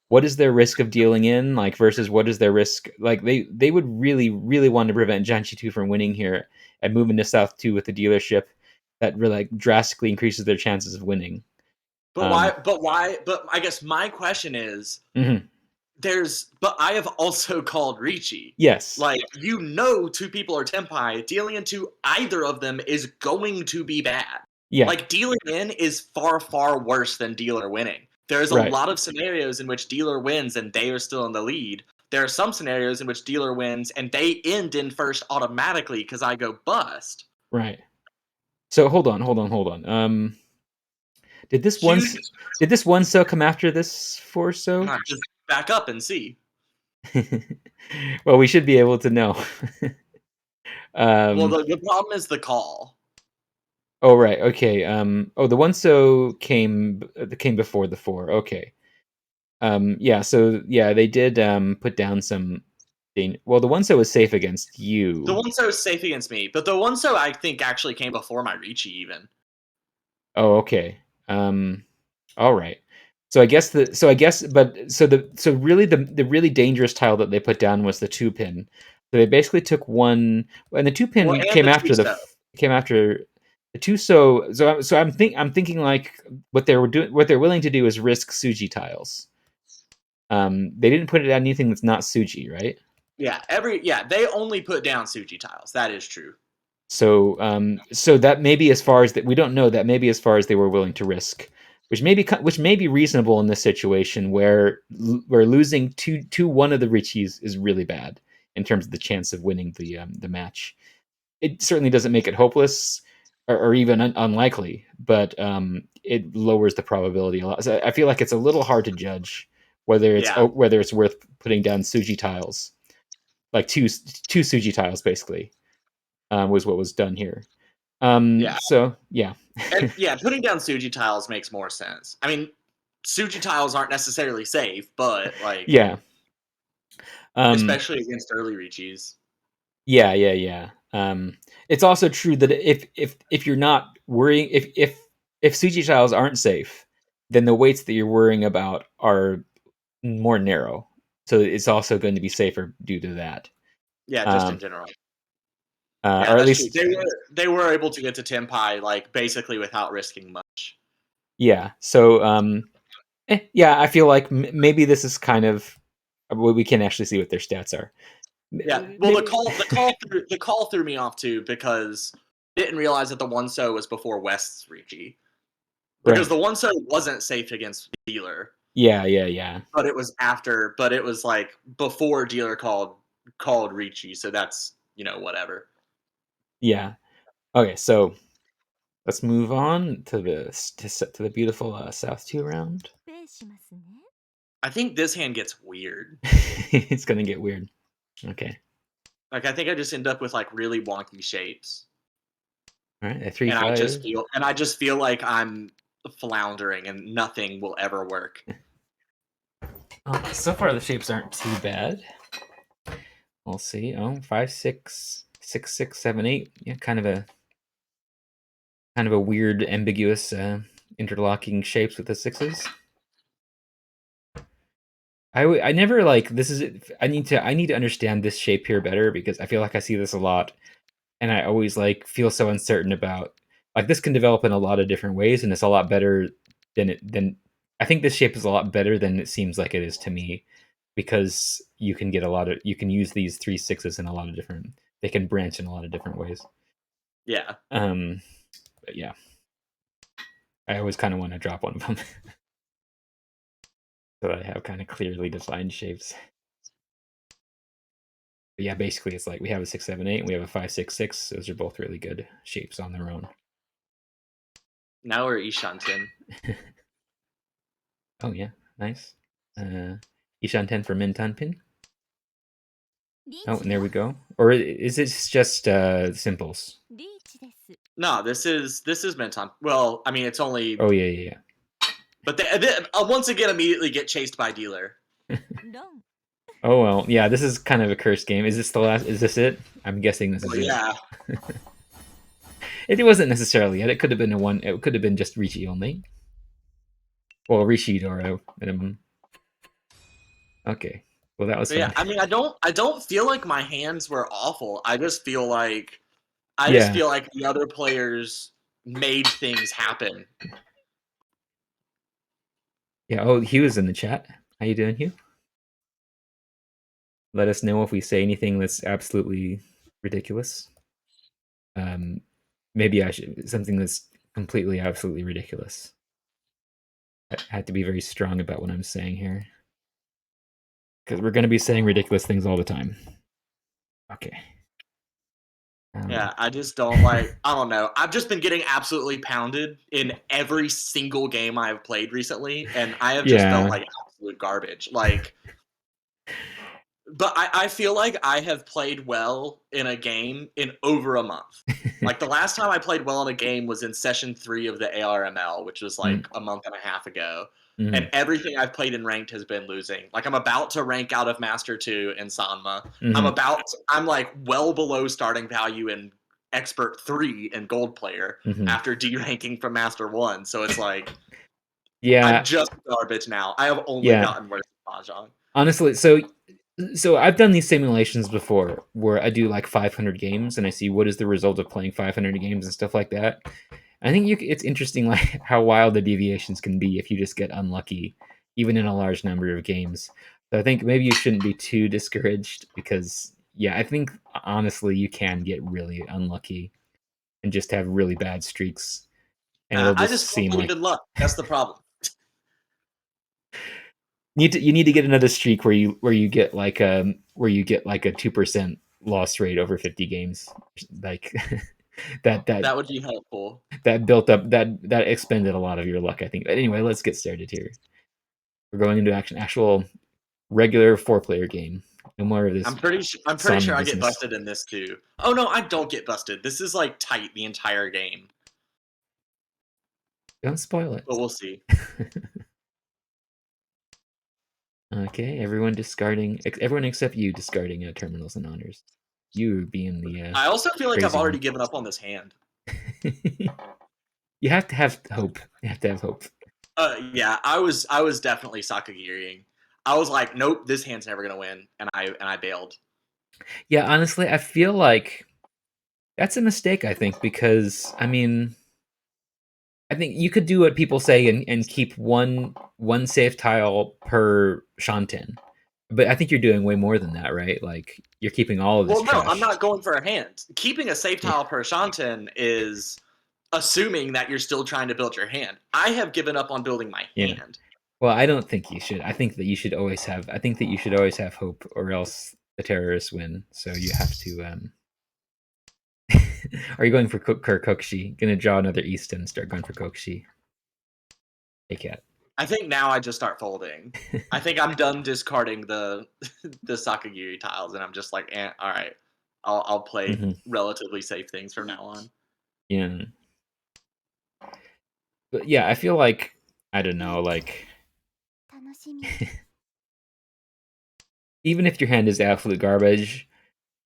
Speaker 1: what is their risk of dealing in like versus what is their risk like they would really want to prevent Janshi 2 from winning here and moving to South 2 with the dealership that really like drastically increases their chances of winning.
Speaker 2: But why?
Speaker 1: Um,
Speaker 2: But why? But I guess my question is,
Speaker 1: mhm.
Speaker 2: but I have also called Ricci.
Speaker 1: Yes.
Speaker 2: Like, you know, two people are Tenpai. Dealing into either of them is going to be bad.
Speaker 1: Yeah.
Speaker 2: Like, dealing in is far, far worse than dealer winning. There's a
Speaker 1: Right.
Speaker 2: lot of scenarios in which dealer wins and they are still in the lead. There are some scenarios in which dealer wins and they end in first automatically because I go bust.
Speaker 1: Right. So hold on. Did this
Speaker 2: Huge.
Speaker 1: once did this one so come after this four so?
Speaker 2: Just back up and see.
Speaker 1: Well, we should be able to know.
Speaker 2: Well,
Speaker 1: um,
Speaker 2: the problem is the call.
Speaker 1: oh right, okay. Oh, the one so came before the four. Okay. Yeah. So yeah, they did put down some. Well, the one so was safe against
Speaker 2: The
Speaker 1: you.
Speaker 2: one so is safe against me, but the one so I think actually came before my Ricci even.
Speaker 1: Oh, okay. Um, all right. So really the really dangerous tile that they put down was the two pin. So they basically took one, and the two
Speaker 2: Well,
Speaker 1: pin
Speaker 2: and
Speaker 1: came
Speaker 2: the
Speaker 1: after
Speaker 2: two-so.
Speaker 1: the two. I'm thinking like what they're willing to do is risk Suji tiles. They didn't put it on anything that's not Suji, right?
Speaker 2: They only put down Suji tiles. That is true.
Speaker 1: So that may be as far as that we don't know. That may be as far as they were willing to risk, which may be reasonable in this situation where losing to one of the Richies is really bad in terms of the chance of winning the match. It certainly doesn't make it hopeless or even unlikely, but it lowers the probability a lot. So I feel like it's a little hard to judge
Speaker 2: Yeah,
Speaker 1: whether it's worth putting down Suji tiles, like two Suji tiles basically, was what was done here.
Speaker 2: yeah,
Speaker 1: So yeah,
Speaker 2: and yeah. Putting down Suji tiles makes more sense. I mean, Suji tiles aren't necessarily safe, but like,
Speaker 1: yeah, um,
Speaker 2: especially against early Richis.
Speaker 1: yeah. It's also true that if you're not worrying if Suji tiles aren't safe, then the weights that you're worrying about are more narrow. So it's also going to be safer due to that,
Speaker 2: Yeah, just in
Speaker 1: um,
Speaker 2: general. Yeah,
Speaker 1: or at
Speaker 2: that's true.
Speaker 1: least
Speaker 2: They were able to get to Tenpai like basically without risking much.
Speaker 1: yeah. So yeah, I feel like maybe this is kind of we can actually see what their stats are.
Speaker 2: Yeah. Well, the
Speaker 1: Maybe
Speaker 2: call threw me off too because I didn't realize that the one so was before West's Ricci. Because
Speaker 1: right.
Speaker 2: the one so wasn't safe against dealer,
Speaker 1: Yeah.
Speaker 2: but it was after. But it was like before dealer called Ricci. So that's whatever.
Speaker 1: Yeah. Okay, so let's move on to the beautiful South two round.
Speaker 3: ペイしますね。
Speaker 2: I think this hand gets weird.
Speaker 1: It's gonna get weird. Okay.
Speaker 2: Like I think I just end up with like really wonky shapes,
Speaker 1: All right. A three
Speaker 2: and
Speaker 1: five.
Speaker 2: I just feel like I'm floundering and nothing will ever work.
Speaker 1: So far the shapes aren't too bad. We'll see. Oh, 5 6 6 6 7 8. Yeah, kind of a weird, ambiguous interlocking shapes with the sixes. I never like this is I need to understand this shape here better because I feel like I see this a lot and I always like feel so uncertain about like this can develop in a lot of different ways and it's a lot better than I think this shape is a lot better than it seems like it is to me because you can use these three sixes in a lot of different they can branch in a lot of different ways.
Speaker 2: Yeah,
Speaker 1: But yeah, I always kind of want to drop one of them so that I have kind of clearly defined shapes. But yeah, basically it's like we have a 6 7 8 and we have a 5 6 6. Those are both really good shapes on their own.
Speaker 2: Now we're Ishanten.
Speaker 1: Oh yeah, nice. Ishan 10 for Min Tanpin. Oh, and there we go. Or is this just simples?
Speaker 2: No, this is Menton. Well, I mean, it's only.
Speaker 1: Oh yeah.
Speaker 2: But they once again immediately get chased by dealer.
Speaker 1: Oh well, yeah. This is kind of a cursed game. Is this the last? Is this it? I'm guessing this is
Speaker 2: Well,
Speaker 1: it.
Speaker 2: yeah.
Speaker 1: It wasn't necessarily it. It could have been a one. It could have been just Rishi only. Well, Rishi Doro minimum. Okay. Well, that was
Speaker 2: But yeah,
Speaker 1: fun.
Speaker 2: I mean, I don't feel like my hands were awful. I just
Speaker 1: Yeah.
Speaker 2: feel like the other players made things happen.
Speaker 1: Yeah. Oh, Hugh is in the chat. How you doing, Hugh? Let us know if we say anything that's absolutely ridiculous. Um, maybe I should something that's completely, absolutely ridiculous. I had to be very strong about what I'm saying here because we're going to be saying ridiculous things all the time. Okay.
Speaker 2: Yeah, I just don't like. I don't know. I've just been getting absolutely pounded in every single game I have played recently, and I have just felt
Speaker 1: Yeah.
Speaker 2: like absolute garbage. Like, but I feel like I have played well in a game in over a month. Like the last time I played well in a game was in session 3 of the ARML, which was
Speaker 1: Mm,
Speaker 2: like a month and a half ago. And
Speaker 1: mhm,
Speaker 2: everything I've played in ranked has been losing. Like I'm about to rank out of Master 2 in Sanma.
Speaker 1: mhm,
Speaker 2: I'm like well below starting value in Expert 3 in Gold Player
Speaker 1: mhm.
Speaker 2: after de-ranking from Master 1. So it's like I'm
Speaker 1: Yeah,
Speaker 2: just garbage now. I have only
Speaker 1: yeah.
Speaker 2: gotten worse at Mahjong.
Speaker 1: Honestly, so I've done these simulations before where I do like 500 games and I see what is the result of playing 500 games and stuff like that. I think it's interesting like how wild the deviations can be if you just get unlucky, even in a large number of games. So I think maybe you shouldn't be too discouraged because yeah, I think honestly you can get really unlucky and just have really bad streaks, and it'll
Speaker 2: I
Speaker 1: just
Speaker 2: just don't
Speaker 1: seem
Speaker 2: believe
Speaker 1: like
Speaker 2: in luck. That's the problem.
Speaker 1: you need to get another streak where you get like a 2% loss rate over 50 games, like that that
Speaker 2: That would be helpful.
Speaker 1: that built up that expended a lot of your luck, I think. But anyway, let's get started here. We're going into actual regular 4-player game. No more of this
Speaker 2: I'm pretty sure
Speaker 1: Sanma
Speaker 2: I get
Speaker 1: business.
Speaker 2: busted in this too. Oh no, I don't get busted. This is like tight the entire game.
Speaker 1: Don't spoil
Speaker 2: But
Speaker 1: it.
Speaker 2: we'll see.
Speaker 1: Okay, everyone discarding. Everyone except you discarding terminals and honors. You being the
Speaker 2: I also feel like I've
Speaker 1: crazy
Speaker 2: already
Speaker 1: one.
Speaker 2: given up on this hand.
Speaker 1: You have to have hope. You have to have hope.
Speaker 2: Yeah, I was definitely Sakagiring. I was like, nope, this hand's never gonna win, and I bailed.
Speaker 1: Yeah, honestly, I feel like that's a mistake. I think because I think you could do what people say and keep one safe tile per Shanten, but I think you're doing way more than that, right? Like you're keeping all of this
Speaker 2: Well, no, I'm
Speaker 1: trash.
Speaker 2: not going for a hand. Keeping a safe
Speaker 1: Yeah,
Speaker 2: tile per Shanten is assuming that you're still trying to build your hand. I have given up on building my
Speaker 1: yeah.
Speaker 2: hand.
Speaker 1: Well, I don't think you should. I think that you should always have. I think that you should always have hope, or else the terrorists win. So you have to. Are you going for Kokshi? Gonna draw another East and start going for Kokshi. Hey cat.
Speaker 2: I think now I just start folding. I think I'm done discarding the the Sakagiri tiles, and I'm just like, all right, I'll play
Speaker 1: Hmm.
Speaker 2: relatively safe things from now on.
Speaker 1: Yeah, but yeah, I feel like I don't know, like even if your hand is absolute garbage,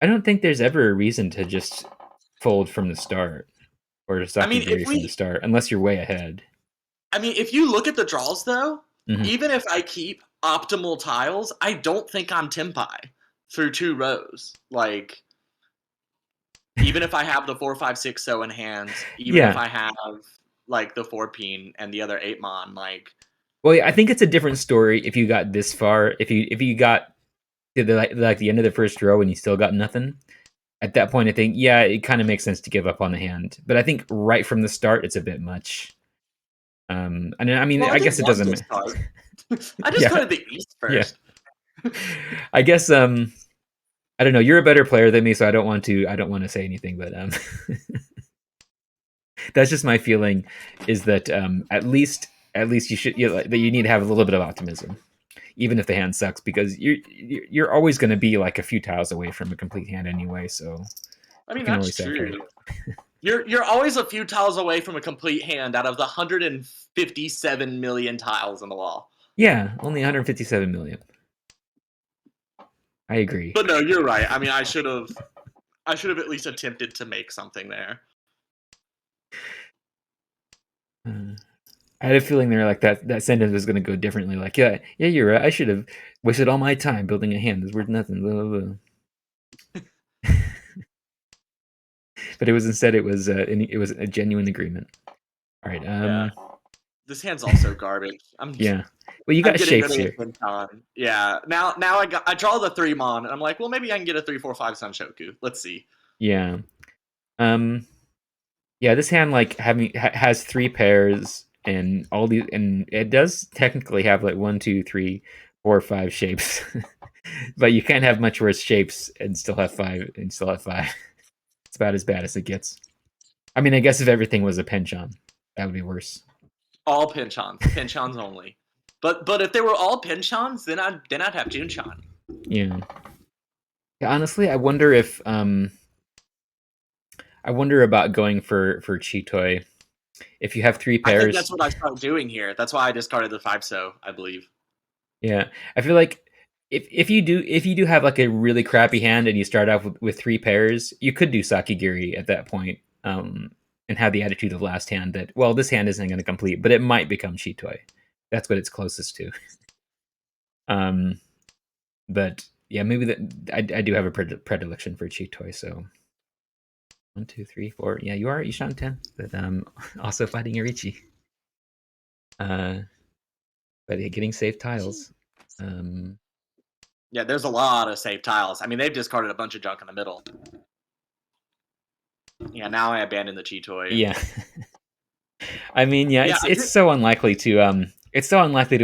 Speaker 1: I don't think there's ever a reason to just fold from the start or to
Speaker 2: I mean, if
Speaker 1: Sakagiri from the
Speaker 2: we,
Speaker 1: start, unless you're way ahead.
Speaker 2: I mean, if you look at the draws though,
Speaker 1: Hmm.
Speaker 2: even if I keep optimal tiles, I don't think I'm Tempai through 2 rows. Like, even if I have the 4, 5, 6 so in hand, even if
Speaker 1: Yeah.
Speaker 2: I have like the 4 peen and the other 8 mon, like
Speaker 1: Well, yeah, I think it's a different story if you got this far. If you got to like the end of the first row and you still got nothing, at that point, I think yeah, it kind of makes sense to give up on the hand. But I think right from the start, it's a bit much. And I mean,
Speaker 2: well, I
Speaker 1: I
Speaker 2: didn't
Speaker 1: guess it
Speaker 2: want
Speaker 1: doesn't.
Speaker 2: to start. I
Speaker 1: Yeah,
Speaker 2: discarded the East
Speaker 1: yeah.
Speaker 2: first.
Speaker 1: I guess I don't know. You're a better player than me, so I don't want to say anything. But That's just my feeling. Is that at least you should that you need to have a little bit of optimism, even if the hand sucks, because you're always going to be like a few tiles away from a complete hand anyway. So
Speaker 2: I
Speaker 1: you
Speaker 2: mean,
Speaker 1: can
Speaker 2: that's
Speaker 1: always say,
Speaker 2: true.
Speaker 1: okay,
Speaker 2: You're always a few tiles away from a complete hand out of the 157 million tiles in the wall.
Speaker 1: yeah, only 157 million. I agree.
Speaker 2: But no, you're right. I mean, I should have at least attempted to make something there.
Speaker 1: Uh, I had a feeling there like that sentence was going to go differently. Like, yeah, yeah, you're right. I should have wasted all my time building a hand that's worth nothing. Blah, blah, blah. But it was a genuine agreement. All right.
Speaker 2: Yeah. This hand's also garbage. I'm
Speaker 1: Yeah. Well, you
Speaker 2: I'm
Speaker 1: got
Speaker 2: getting rid
Speaker 1: shapes
Speaker 2: of the
Speaker 1: here.
Speaker 2: Senton. Yeah. Now I draw the 3 mon and I'm like, well, maybe I can get a 3/4/5 Sunshoku. Let's see.
Speaker 1: Yeah. Um. Yeah. This hand like has three pairs and all these, and it does technically have like one, two, three, four, five shapes. But you can't have much worse shapes and still have five and still have five. It's about as bad as it gets. I mean, I guess if everything was a penchant, that would be worse.
Speaker 2: All pinchons only. But if they were all pinchons, then I'd have Junchan.
Speaker 1: Yeah. Yeah, honestly, I wonder about going for Chitoy. If you have three
Speaker 2: I think that's
Speaker 1: pairs,
Speaker 2: what I started doing here. That's why I discarded the 5 I believe.
Speaker 1: yeah. I feel like if you do have like a really crappy hand and you start off with three pairs, you could do Sakigiri at that point, and have the attitude of last hand that, well, this hand isn't going to complete, but it might become Chitoy. That's what it's closest to. Um, but yeah, maybe that I do have a predilection for Chitoy, so 1, 2, 3, 4. Yeah, you are Ishan 10, but also fighting Irichi. Uh, but getting safe tiles. Um,
Speaker 2: Yeah, there's a lot of safe tiles. I mean, they've discarded a bunch of junk in the middle. Yeah, now I abandon the Cheetoy.
Speaker 1: yeah, I mean, yeah,
Speaker 2: Yeah,
Speaker 1: it's so unlikely to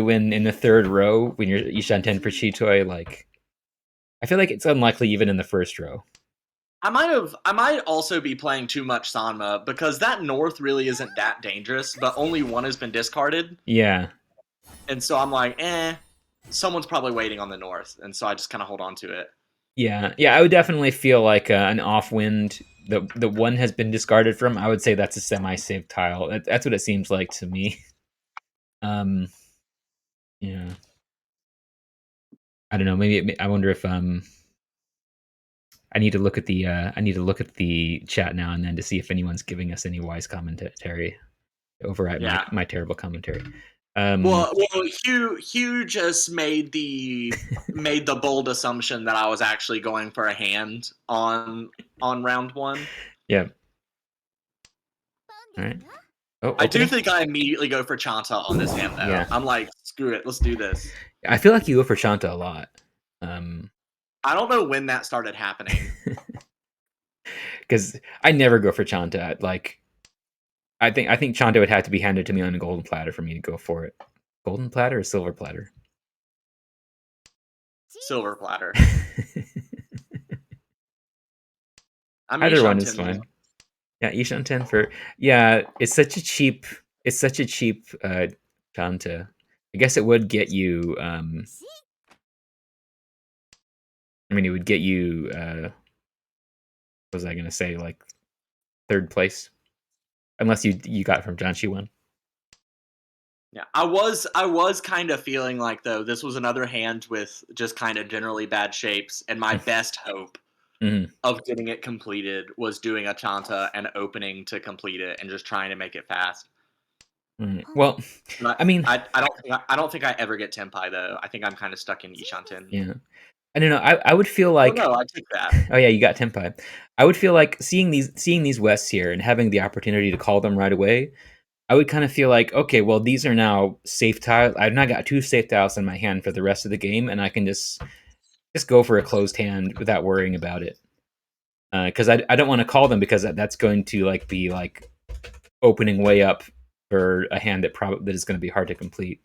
Speaker 1: win in the third row when you're Ishan 10 for Chitoy. Like, I feel like it's unlikely even in the first row.
Speaker 2: I might also be playing too much Sanma because that North really isn't that dangerous, but only one has been discarded,
Speaker 1: Yeah,
Speaker 2: and so I'm like, someone's probably waiting on the North, and so I just kind of hold on to it.
Speaker 1: yeah, yeah. I would definitely feel like an off wind. The one has been discarded from. I would say that's a semi-safe tile. That's what it seems like to me. Um, yeah. I don't know. Maybe I wonder if I need to look at the chat now and then to see if anyone's giving us any wise commentary over at my
Speaker 2: Yeah.
Speaker 1: my terrible commentary. Um,
Speaker 2: Well, Hugh just made the bold assumption that I was actually going for a hand on round one.
Speaker 1: yeah. All right. Oh,
Speaker 2: I do
Speaker 1: opening.
Speaker 2: think I immediately go for Chanta on this hand though.
Speaker 1: Yeah.
Speaker 2: I'm like, screw it, let's do this.
Speaker 1: I feel like you go for Shanta a lot. Um,
Speaker 2: I don't know when that started happening.
Speaker 1: because I never go for Chanta. Like, I think Chanta would have to be handed to me on a golden platter for me to go for it. Golden platter or silver platter?
Speaker 2: Silver platter. I'm
Speaker 1: Either one is
Speaker 2: Ishanten though.
Speaker 1: fine. Yeah, Ishan 10 for, yeah, it's such a cheap Chanta. I guess it would get you I mean it would get you what was I gonna say, like third place? Unless you got it from Janshi one.
Speaker 2: Yeah, I was kind of feeling like though this was another hand with just kind of generally bad shapes, and my best hope
Speaker 1: Mm-hmm.
Speaker 2: of getting it completed was doing a Chanta and opening to complete it and just trying to make it fast.
Speaker 1: Right. Well,
Speaker 2: But
Speaker 1: I mean,
Speaker 2: I don't think I ever get Tenpai though. I think I'm kind of stuck in Ishanten.
Speaker 1: yeah. I don't know. I would feel
Speaker 2: Oh
Speaker 1: like,
Speaker 2: no, I took that.
Speaker 1: oh yeah, you got Tenpai. I would feel like seeing these Wests here and having the opportunity to call them right away. I would kind of feel like, okay, well, these are now safe tiles. I've now got two safe tiles in my hand for the rest of the game, and I can just go for a closed hand without worrying about it. Because I don't want to call them because that's going to like be like opening way up for a hand that is going to be hard to complete,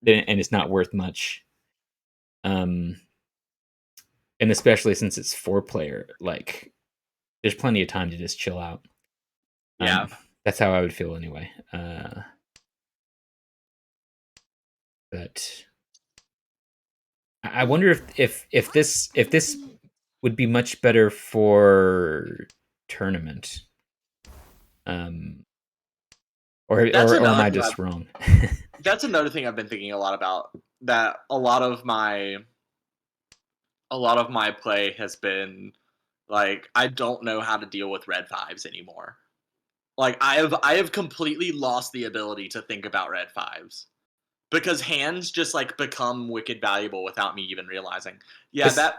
Speaker 1: and it's not worth much. Um, and especially since it's 4 player, like there's plenty of time to just chill out.
Speaker 2: Yeah.
Speaker 1: That's how I would feel anyway. But I wonder if this would be much better for tournament. Um,
Speaker 2: That's
Speaker 1: or am
Speaker 2: another
Speaker 1: I
Speaker 2: thing.
Speaker 1: just wrong?
Speaker 2: That's another thing I've been thinking a lot about. That a lot of my play has been like I don't know how to deal with red fives anymore. Like I have completely lost the ability to think about red fives because hands just like become wicked valuable without me even realizing. Yeah,
Speaker 1: Because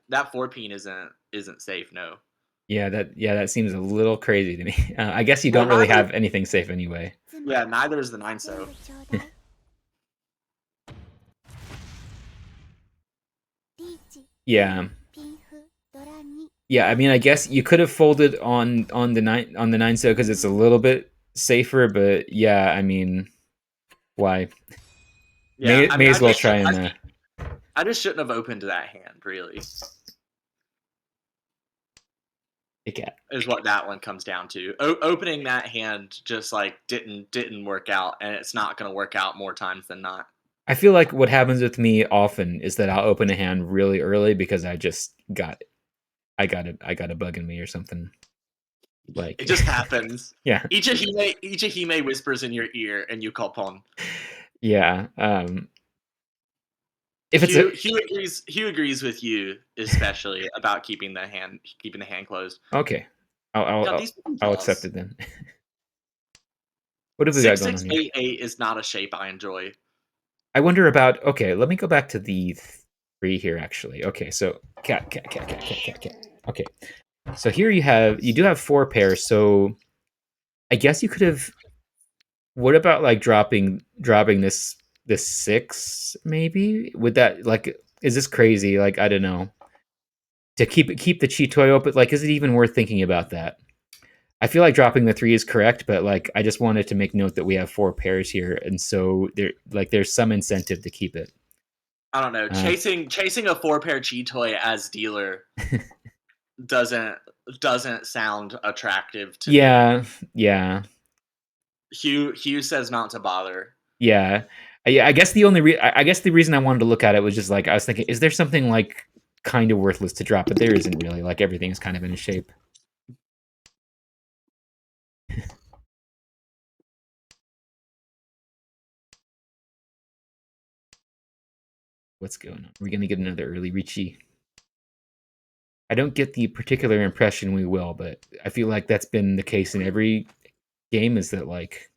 Speaker 2: that four peen isn't safe. No.
Speaker 1: that seems a little crazy to me. I guess you
Speaker 2: Well,
Speaker 1: don't really
Speaker 2: neither.
Speaker 1: have anything safe anyway.
Speaker 2: Yeah, neither is the nine. So
Speaker 1: Yeah. Yeah, I mean, I guess you could have folded on the nine so because it's a little bit safer, but yeah, I mean, why?
Speaker 2: yeah, I
Speaker 1: May
Speaker 2: mean,
Speaker 1: as well try and
Speaker 2: I just shouldn't have opened that hand. Really,
Speaker 1: pick at.
Speaker 2: is what that one comes down to. Opening that hand just like didn't work out, and it's not going to work out more times than not.
Speaker 1: I feel like what happens with me often is that I'll open a hand really early because I got a bug in me or something.
Speaker 2: It
Speaker 1: Like,
Speaker 2: just happens.
Speaker 1: yeah,
Speaker 2: Ichihime whispers in your ear, and you call pawn.
Speaker 1: yeah. If it's a
Speaker 2: Hugh agrees with you, especially about keeping the hand closed.
Speaker 1: okay, I'll I'll
Speaker 2: God,
Speaker 1: I'll,
Speaker 2: these fucking
Speaker 1: I'll accept
Speaker 2: draws.
Speaker 1: it then. What have we got
Speaker 2: Six
Speaker 1: going
Speaker 2: six
Speaker 1: on here?
Speaker 2: eight eight is not a shape I enjoy.
Speaker 1: I wonder about. Okay, let me go back to the three here. Actually, okay. So cat. Okay, so here you do have four pairs. So I guess you could have. What about like dropping this six? Maybe would that like is this crazy? Like I don't know to keep the cheat toy open. Like is it even worth thinking about that? I feel like dropping the three is correct, but like I just wanted to make note that we have four pairs here, and so there's some incentive to keep it.
Speaker 2: I don't know.
Speaker 1: Uh,
Speaker 2: Chasing a four pair cheat toy as dealer doesn't doesn't sound attractive to me.
Speaker 1: yeah, yeah,
Speaker 2: Hugh says not to bother.
Speaker 1: yeah. I guess I guess the reason I wanted to look at it was just like I was thinking, is there something like kind of worthless to drop? But there isn't really. Like everything is kind of in a shape. What's going on? We're gonna get another early Ricci. I don't get the particular impression we will, but I feel like that's been the case in every game. Is that like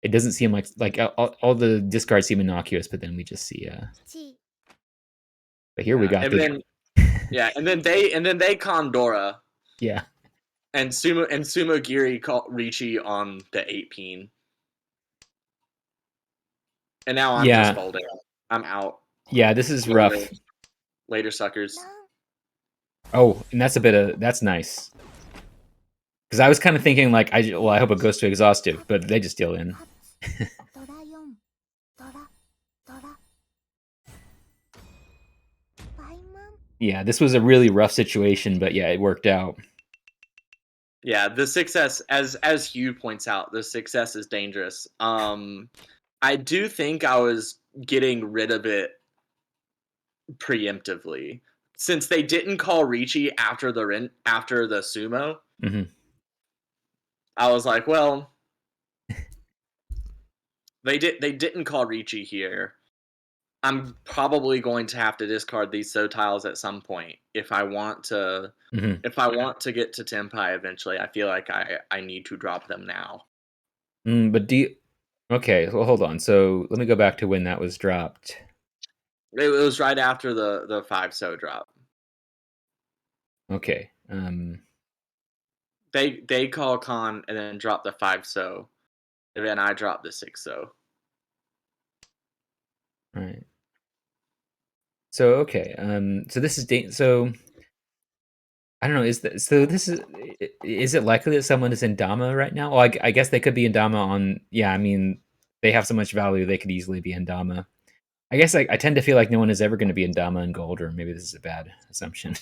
Speaker 1: it doesn't seem like all the discards seem innocuous, but then we just see. But here we
Speaker 2: Yeah,
Speaker 1: got
Speaker 2: and
Speaker 1: the
Speaker 2: then and then they Condora
Speaker 1: yeah
Speaker 2: and Sumo Giri call Ricci on the 18. And now I'm just
Speaker 1: yeah
Speaker 2: folding. I'm out.
Speaker 1: yeah. This is
Speaker 2: Later,
Speaker 1: rough.
Speaker 2: later suckers.
Speaker 1: Oh, and that's nice. Because I was kind of thinking like I hope it goes to exhaustive, but they just deal in. Yeah, this was a really rough situation, but yeah, it worked out.
Speaker 2: Yeah, the success as Hugh points out, the success is dangerous. I do think I was getting rid of it preemptively. Since they didn't call Ricci after the sumo,
Speaker 1: Hmm.
Speaker 2: I was like, well, they didn't call Ricci here. I'm probably going to have to discard these so tiles at some point
Speaker 1: Hmm.
Speaker 2: if I want to get to Tempai eventually. I feel like I need to drop them now.
Speaker 1: But do you, okay? Well, hold on. So let me go back to when that was dropped.
Speaker 2: It was right after the five so drop.
Speaker 1: Okay.
Speaker 2: They call con and then drop the five so, and then I drop the six so.
Speaker 1: All right. So okay. So this is so I don't know. Is it likely that someone is in Dama right now? Well, I guess they could be in Dama on. Yeah, I mean, they have so much value; they could easily be in Dama. I guess I tend to feel like no one is ever going to be in Dama and Gold, or maybe this is a bad assumption.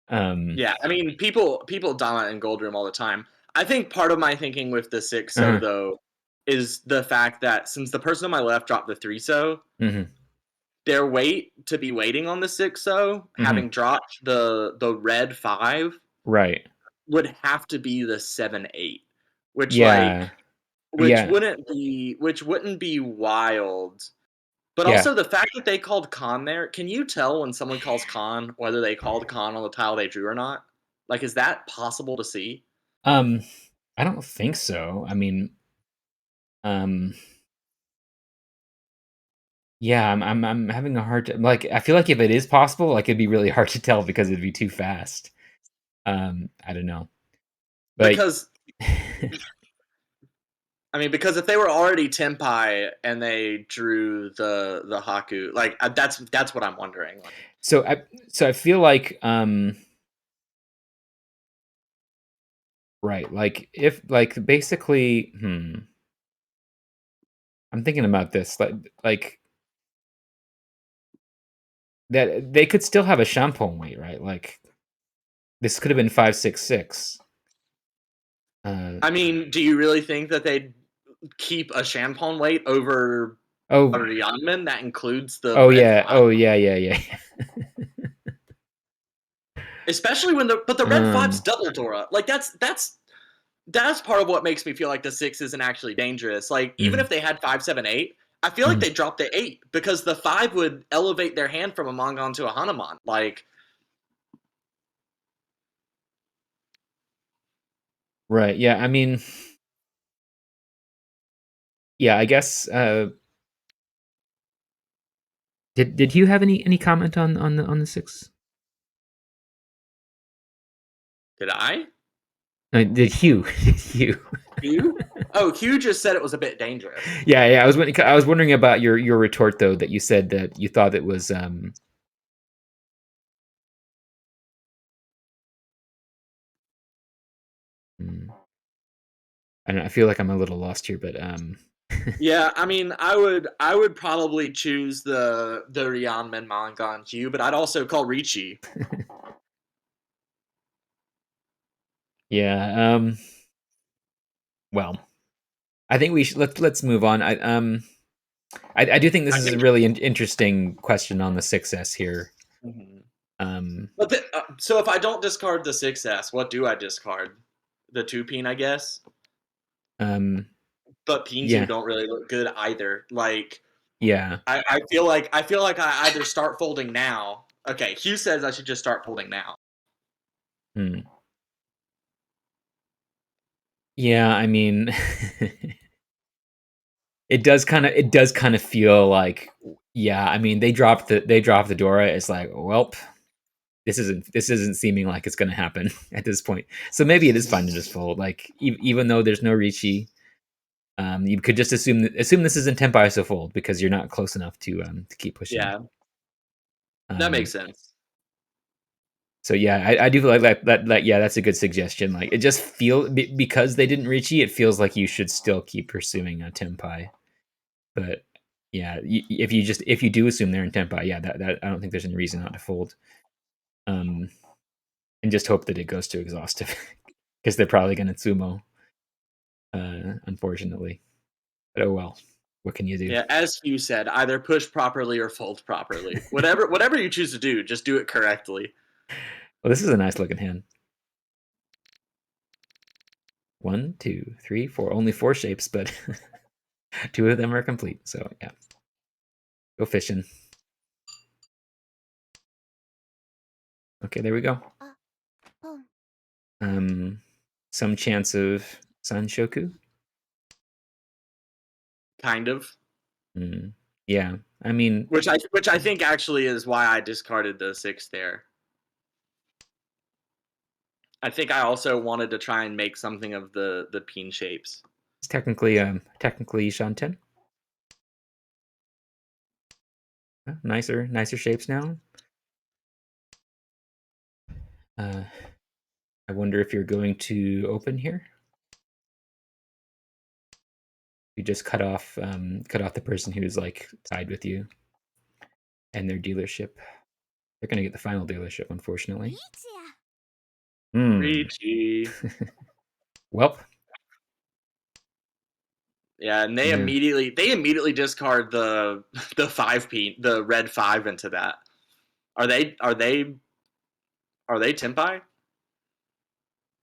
Speaker 1: um,
Speaker 2: Yeah, I mean people Dama and Gold Room all the time. I think part of my thinking with the six so
Speaker 1: Uh-huh.
Speaker 2: though is the fact that since the person on my left dropped the three so,
Speaker 1: Mhm.
Speaker 2: their weight to be waiting on the six so,
Speaker 1: Mhm.
Speaker 2: having dropped the red five,
Speaker 1: Right.
Speaker 2: would have to be the 7-8, which like
Speaker 1: Yeah.
Speaker 2: which
Speaker 1: Yeah.
Speaker 2: wouldn't be wild. But
Speaker 1: Yeah.
Speaker 2: also the fact that they called con there, can you tell when someone calls con whether they called con on the tile they drew or not? Like, is that possible to see?
Speaker 1: Um, I don't think so. I mean, um, yeah, I'm having a hard time. Like, I feel like if it is possible, like, it'd be really hard to tell because it'd be too fast. I don't know. But
Speaker 2: Because I mean, because if they were already Tenpai and they drew the Haku, like that's what I'm wondering. Like,
Speaker 1: so I feel like right, like if like basically I'm thinking about this like that they could still have a shampoo weight, right? Like this could have been 566. Uh
Speaker 2: I mean, do you really think that they'd keep a Shanpon weight over a
Speaker 1: oh
Speaker 2: Ryanman that includes the
Speaker 1: oh
Speaker 2: red
Speaker 1: yeah.
Speaker 2: five?
Speaker 1: Oh yeah, yeah, yeah.
Speaker 2: Especially when the red five's
Speaker 1: um
Speaker 2: double Dora. Like that's part of what makes me feel like the six isn't actually dangerous. Like even
Speaker 1: mhm,
Speaker 2: if they had 5-7-8, I feel like
Speaker 1: mhm.
Speaker 2: they dropped the eight because the five would elevate their hand from a Mongon to a Hanuman. Like
Speaker 1: Right. Yeah, I mean, yeah, I guess did you have any comment on the 6?
Speaker 2: did I?
Speaker 1: Did Hugh? Did Hugh?
Speaker 2: Hugh? Oh, Hugh just said it was a bit dangerous.
Speaker 1: Yeah, yeah. I was wondering about your retort though that you said that you thought it was hmm, I don't know, I feel like I'm a little lost here, but
Speaker 2: Yeah, I mean, I would probably choose the Ryanman Mongon Hugh, but I'd also call Ricci.
Speaker 1: yeah. Well, I think we should let's move on. I do think this
Speaker 2: I
Speaker 1: is a
Speaker 2: think.
Speaker 1: really interesting question on the 6S here.
Speaker 2: Mhm.
Speaker 1: Um,
Speaker 2: So if I don't discard the 6S, what do I discard? The two peen, I guess.
Speaker 1: um,
Speaker 2: But peen two
Speaker 1: yeah,
Speaker 2: don't really look good either. Like
Speaker 1: yeah.
Speaker 2: I feel like I either start folding now. Okay, Hugh says I should just start folding now.
Speaker 1: Hmm. Yeah, I mean, it does kind of feel like yeah. I mean, they dropped the Dora. It's like, well, this isn't seeming like it's going to happen at this point. So maybe it is fine to just fold. Like even though there's no Ricci, you could just assume this isn't Tempai so fold because you're not close enough to keep pushing.
Speaker 2: Yeah, that
Speaker 1: Um,
Speaker 2: makes sense.
Speaker 1: so yeah, I do like that. Yeah, that's a good suggestion. Like it just because they didn't Ricci, it feels like you should still keep pursuing a Tempai. But yeah, if you do assume they're in Tempai, yeah, that I don't think there's any reason not to fold. Um, and just hope that it goes to exhaustive because they're probably going to sumo. Unfortunately, but oh well. What can you do?
Speaker 2: Yeah, as Hugh said, either push properly or fold properly. Whatever you choose to do, just do it correctly.
Speaker 1: Well, this is a nice looking hand. One, two, three, four. Only four shapes, but two of them are complete. So yeah, go fishing. Okay, there we go. Um, some chance of Sanshoku.
Speaker 2: Kind of.
Speaker 1: Mm, yeah, I mean,
Speaker 2: Which I think actually is why I discarded the six there. I think I also wanted to try and make something of the peen shapes.
Speaker 1: it's technically Shanten. Nicer shapes now. Uh, I wonder if you're going to open here. You just cut off the person who's like tied with you and their dealership. They're gonna get the final dealership, unfortunately. Hmm.
Speaker 2: Ricci.
Speaker 1: Welp.
Speaker 2: Yeah, and
Speaker 1: Yeah.
Speaker 2: they immediately discard the the red 5 into that. Are they Tempai?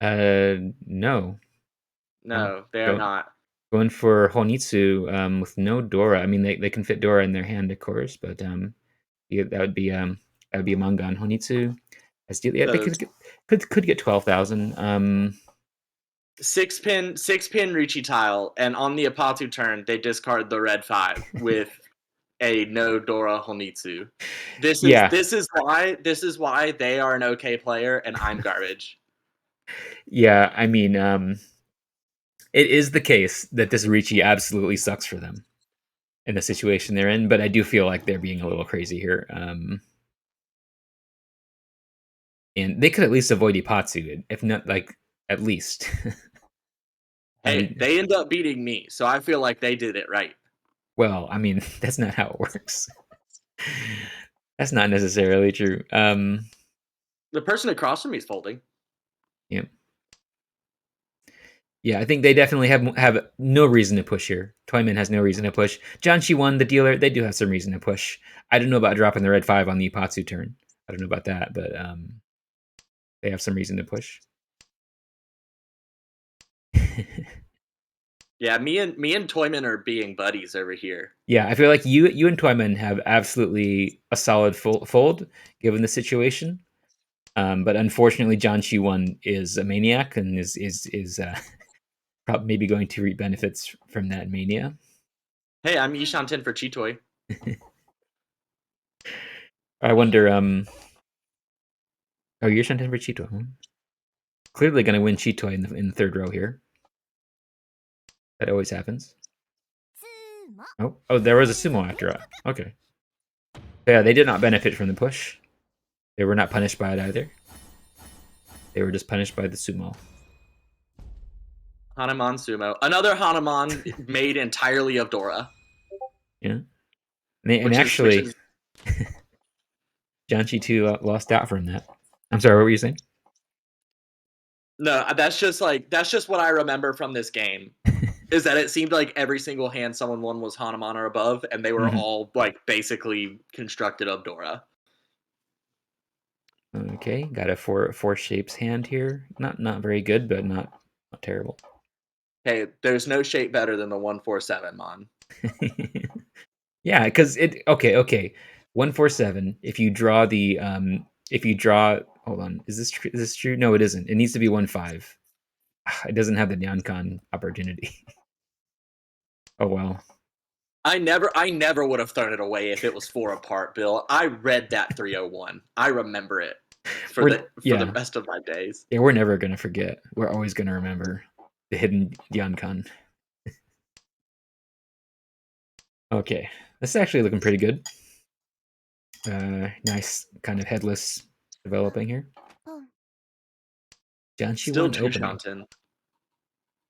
Speaker 1: No. No.
Speaker 2: No, they are
Speaker 1: Go,
Speaker 2: not.
Speaker 1: going for Honitsu with no Dora. I mean, they can fit Dora in their hand, of course, but yeah, that would be a manga on Honitsu. Yeah, they
Speaker 2: So
Speaker 1: could get 12,000.
Speaker 2: 6 pin Ricci tile, and on the Apatu turn, they discard the red 5 with a no Dora Honitsu.
Speaker 1: Yeah,
Speaker 2: This is why they are an okay player and I'm garbage.
Speaker 1: yeah. I mean, it is the case that this Ricci absolutely sucks for them in the situation they're in, but I do feel like they're being a little crazy here. And they could at least avoid Ipatsu, if not like at least. I
Speaker 2: Hey,
Speaker 1: mean,
Speaker 2: they end up beating me, so I feel like they did it right.
Speaker 1: well, I mean, that's not how it works. That's not necessarily true.
Speaker 2: The person across from me is folding.
Speaker 1: Yeah, yeah. I think they definitely have no reason to push here. Toyman has no reason to push. Janchi won the dealer. They do have some reason to push. I don't know about dropping the red 5 on the Ipatsu turn. I don't know about that, but they have some reason to push.
Speaker 2: Yeah, me and Toyman are being buddies over here.
Speaker 1: Yeah, I feel like you and Toyman have absolutely a solid fold given the situation. But unfortunately, John Chi-One is a maniac and is probably maybe going to reap benefits from that mania.
Speaker 2: Hey, I'm Ishanten for Chitoy.
Speaker 1: I wonder. Oh, you're Shantan for Cheeto. Huh? Clearly going to win Cheeto in the third row here. That always happens. Oh, there was a sumo after. Okay. Yeah, they did not benefit from the push. They were not punished by it either. They were just punished by the sumo.
Speaker 2: Hanuman Sumo. Another Hanuman made entirely of Dora.
Speaker 1: Yeah, and
Speaker 2: Which
Speaker 1: actually,
Speaker 2: is
Speaker 1: Janchi 2 lost out from that. I'm sorry, what were you saying?
Speaker 2: no, that's just what I remember from this game. Is that it seemed like every single hand someone won was Hanuman or above, and they were
Speaker 1: Mm-hmm.
Speaker 2: all like basically constructed of Dora.
Speaker 1: Okay, got a four shapes hand here. Not very good, but not terrible.
Speaker 2: Hey, there's no shape better than the 147, Mon.
Speaker 1: Yeah, because okay. 147. If you draw hold on, is this true? Is this true? No, it isn't. It needs to be 1-5. It doesn't have the Nyancon opportunity. Oh well.
Speaker 2: I never would have thrown it away if it was 4 apart, Bill. I read that 301. I remember it for
Speaker 1: We're
Speaker 2: the
Speaker 1: yeah.
Speaker 2: rest of my days.
Speaker 1: Yeah, we're never gonna forget. We're always gonna remember the hidden Nyancon. Okay. This is actually looking pretty good. Nice kind of headless developing here. Janshi
Speaker 2: Still
Speaker 1: one
Speaker 2: two
Speaker 1: opening.
Speaker 2: Shanten.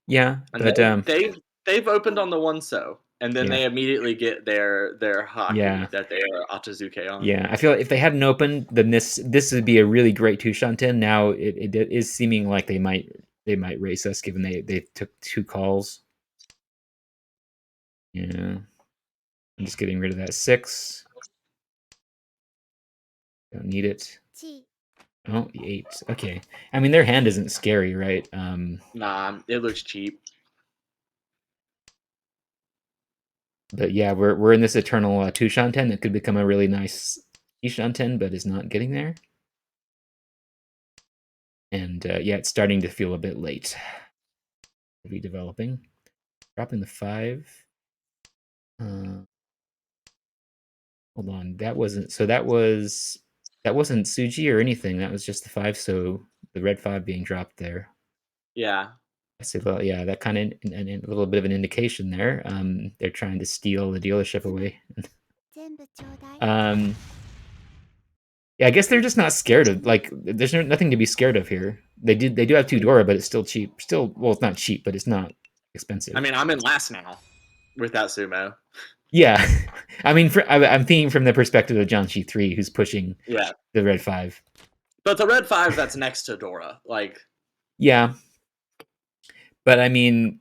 Speaker 1: Yeah,
Speaker 2: And
Speaker 1: but
Speaker 2: they've opened on the one so, and then
Speaker 1: yeah,
Speaker 2: they immediately get their
Speaker 1: yeah,
Speaker 2: hockey that they are Atazuke on.
Speaker 1: yeah. I feel like if they hadn't opened, then this would be a really great two Shanten. Now it is seeming like they might race us given they took two calls. Yeah, I'm just getting rid of that 6. Don't need it. Oh, the 8. Okay. I mean their hand isn't scary, right?
Speaker 2: Nah, it looks cheap.
Speaker 1: But yeah, we're in this eternal two Shanten that could become a really nice Shanten, but is not getting there. And yeah, it's starting to feel a bit late to be developing. Dropping the 5. Uh, hold on, that wasn't Suji or anything. That was just the 5. So the red 5 being dropped there.
Speaker 2: Yeah.
Speaker 1: I said, well, yeah, that kind of a little bit of an indication there. They're trying to steal the dealership away. um, Yeah, I guess they're just not scared of like. There's nothing to be scared of here. They do have two Dora, but it's still cheap. Still, well, it's not cheap, but it's not
Speaker 2: I
Speaker 1: expensive.
Speaker 2: mean, I'm in last now without Sumo.
Speaker 1: Yeah, I mean, I'm thinking from the perspective of John Chi 3, who's pushing
Speaker 2: Yeah.
Speaker 1: the red 5.
Speaker 2: But the red 5 that's next to Dora, like
Speaker 1: Yeah, But I mean,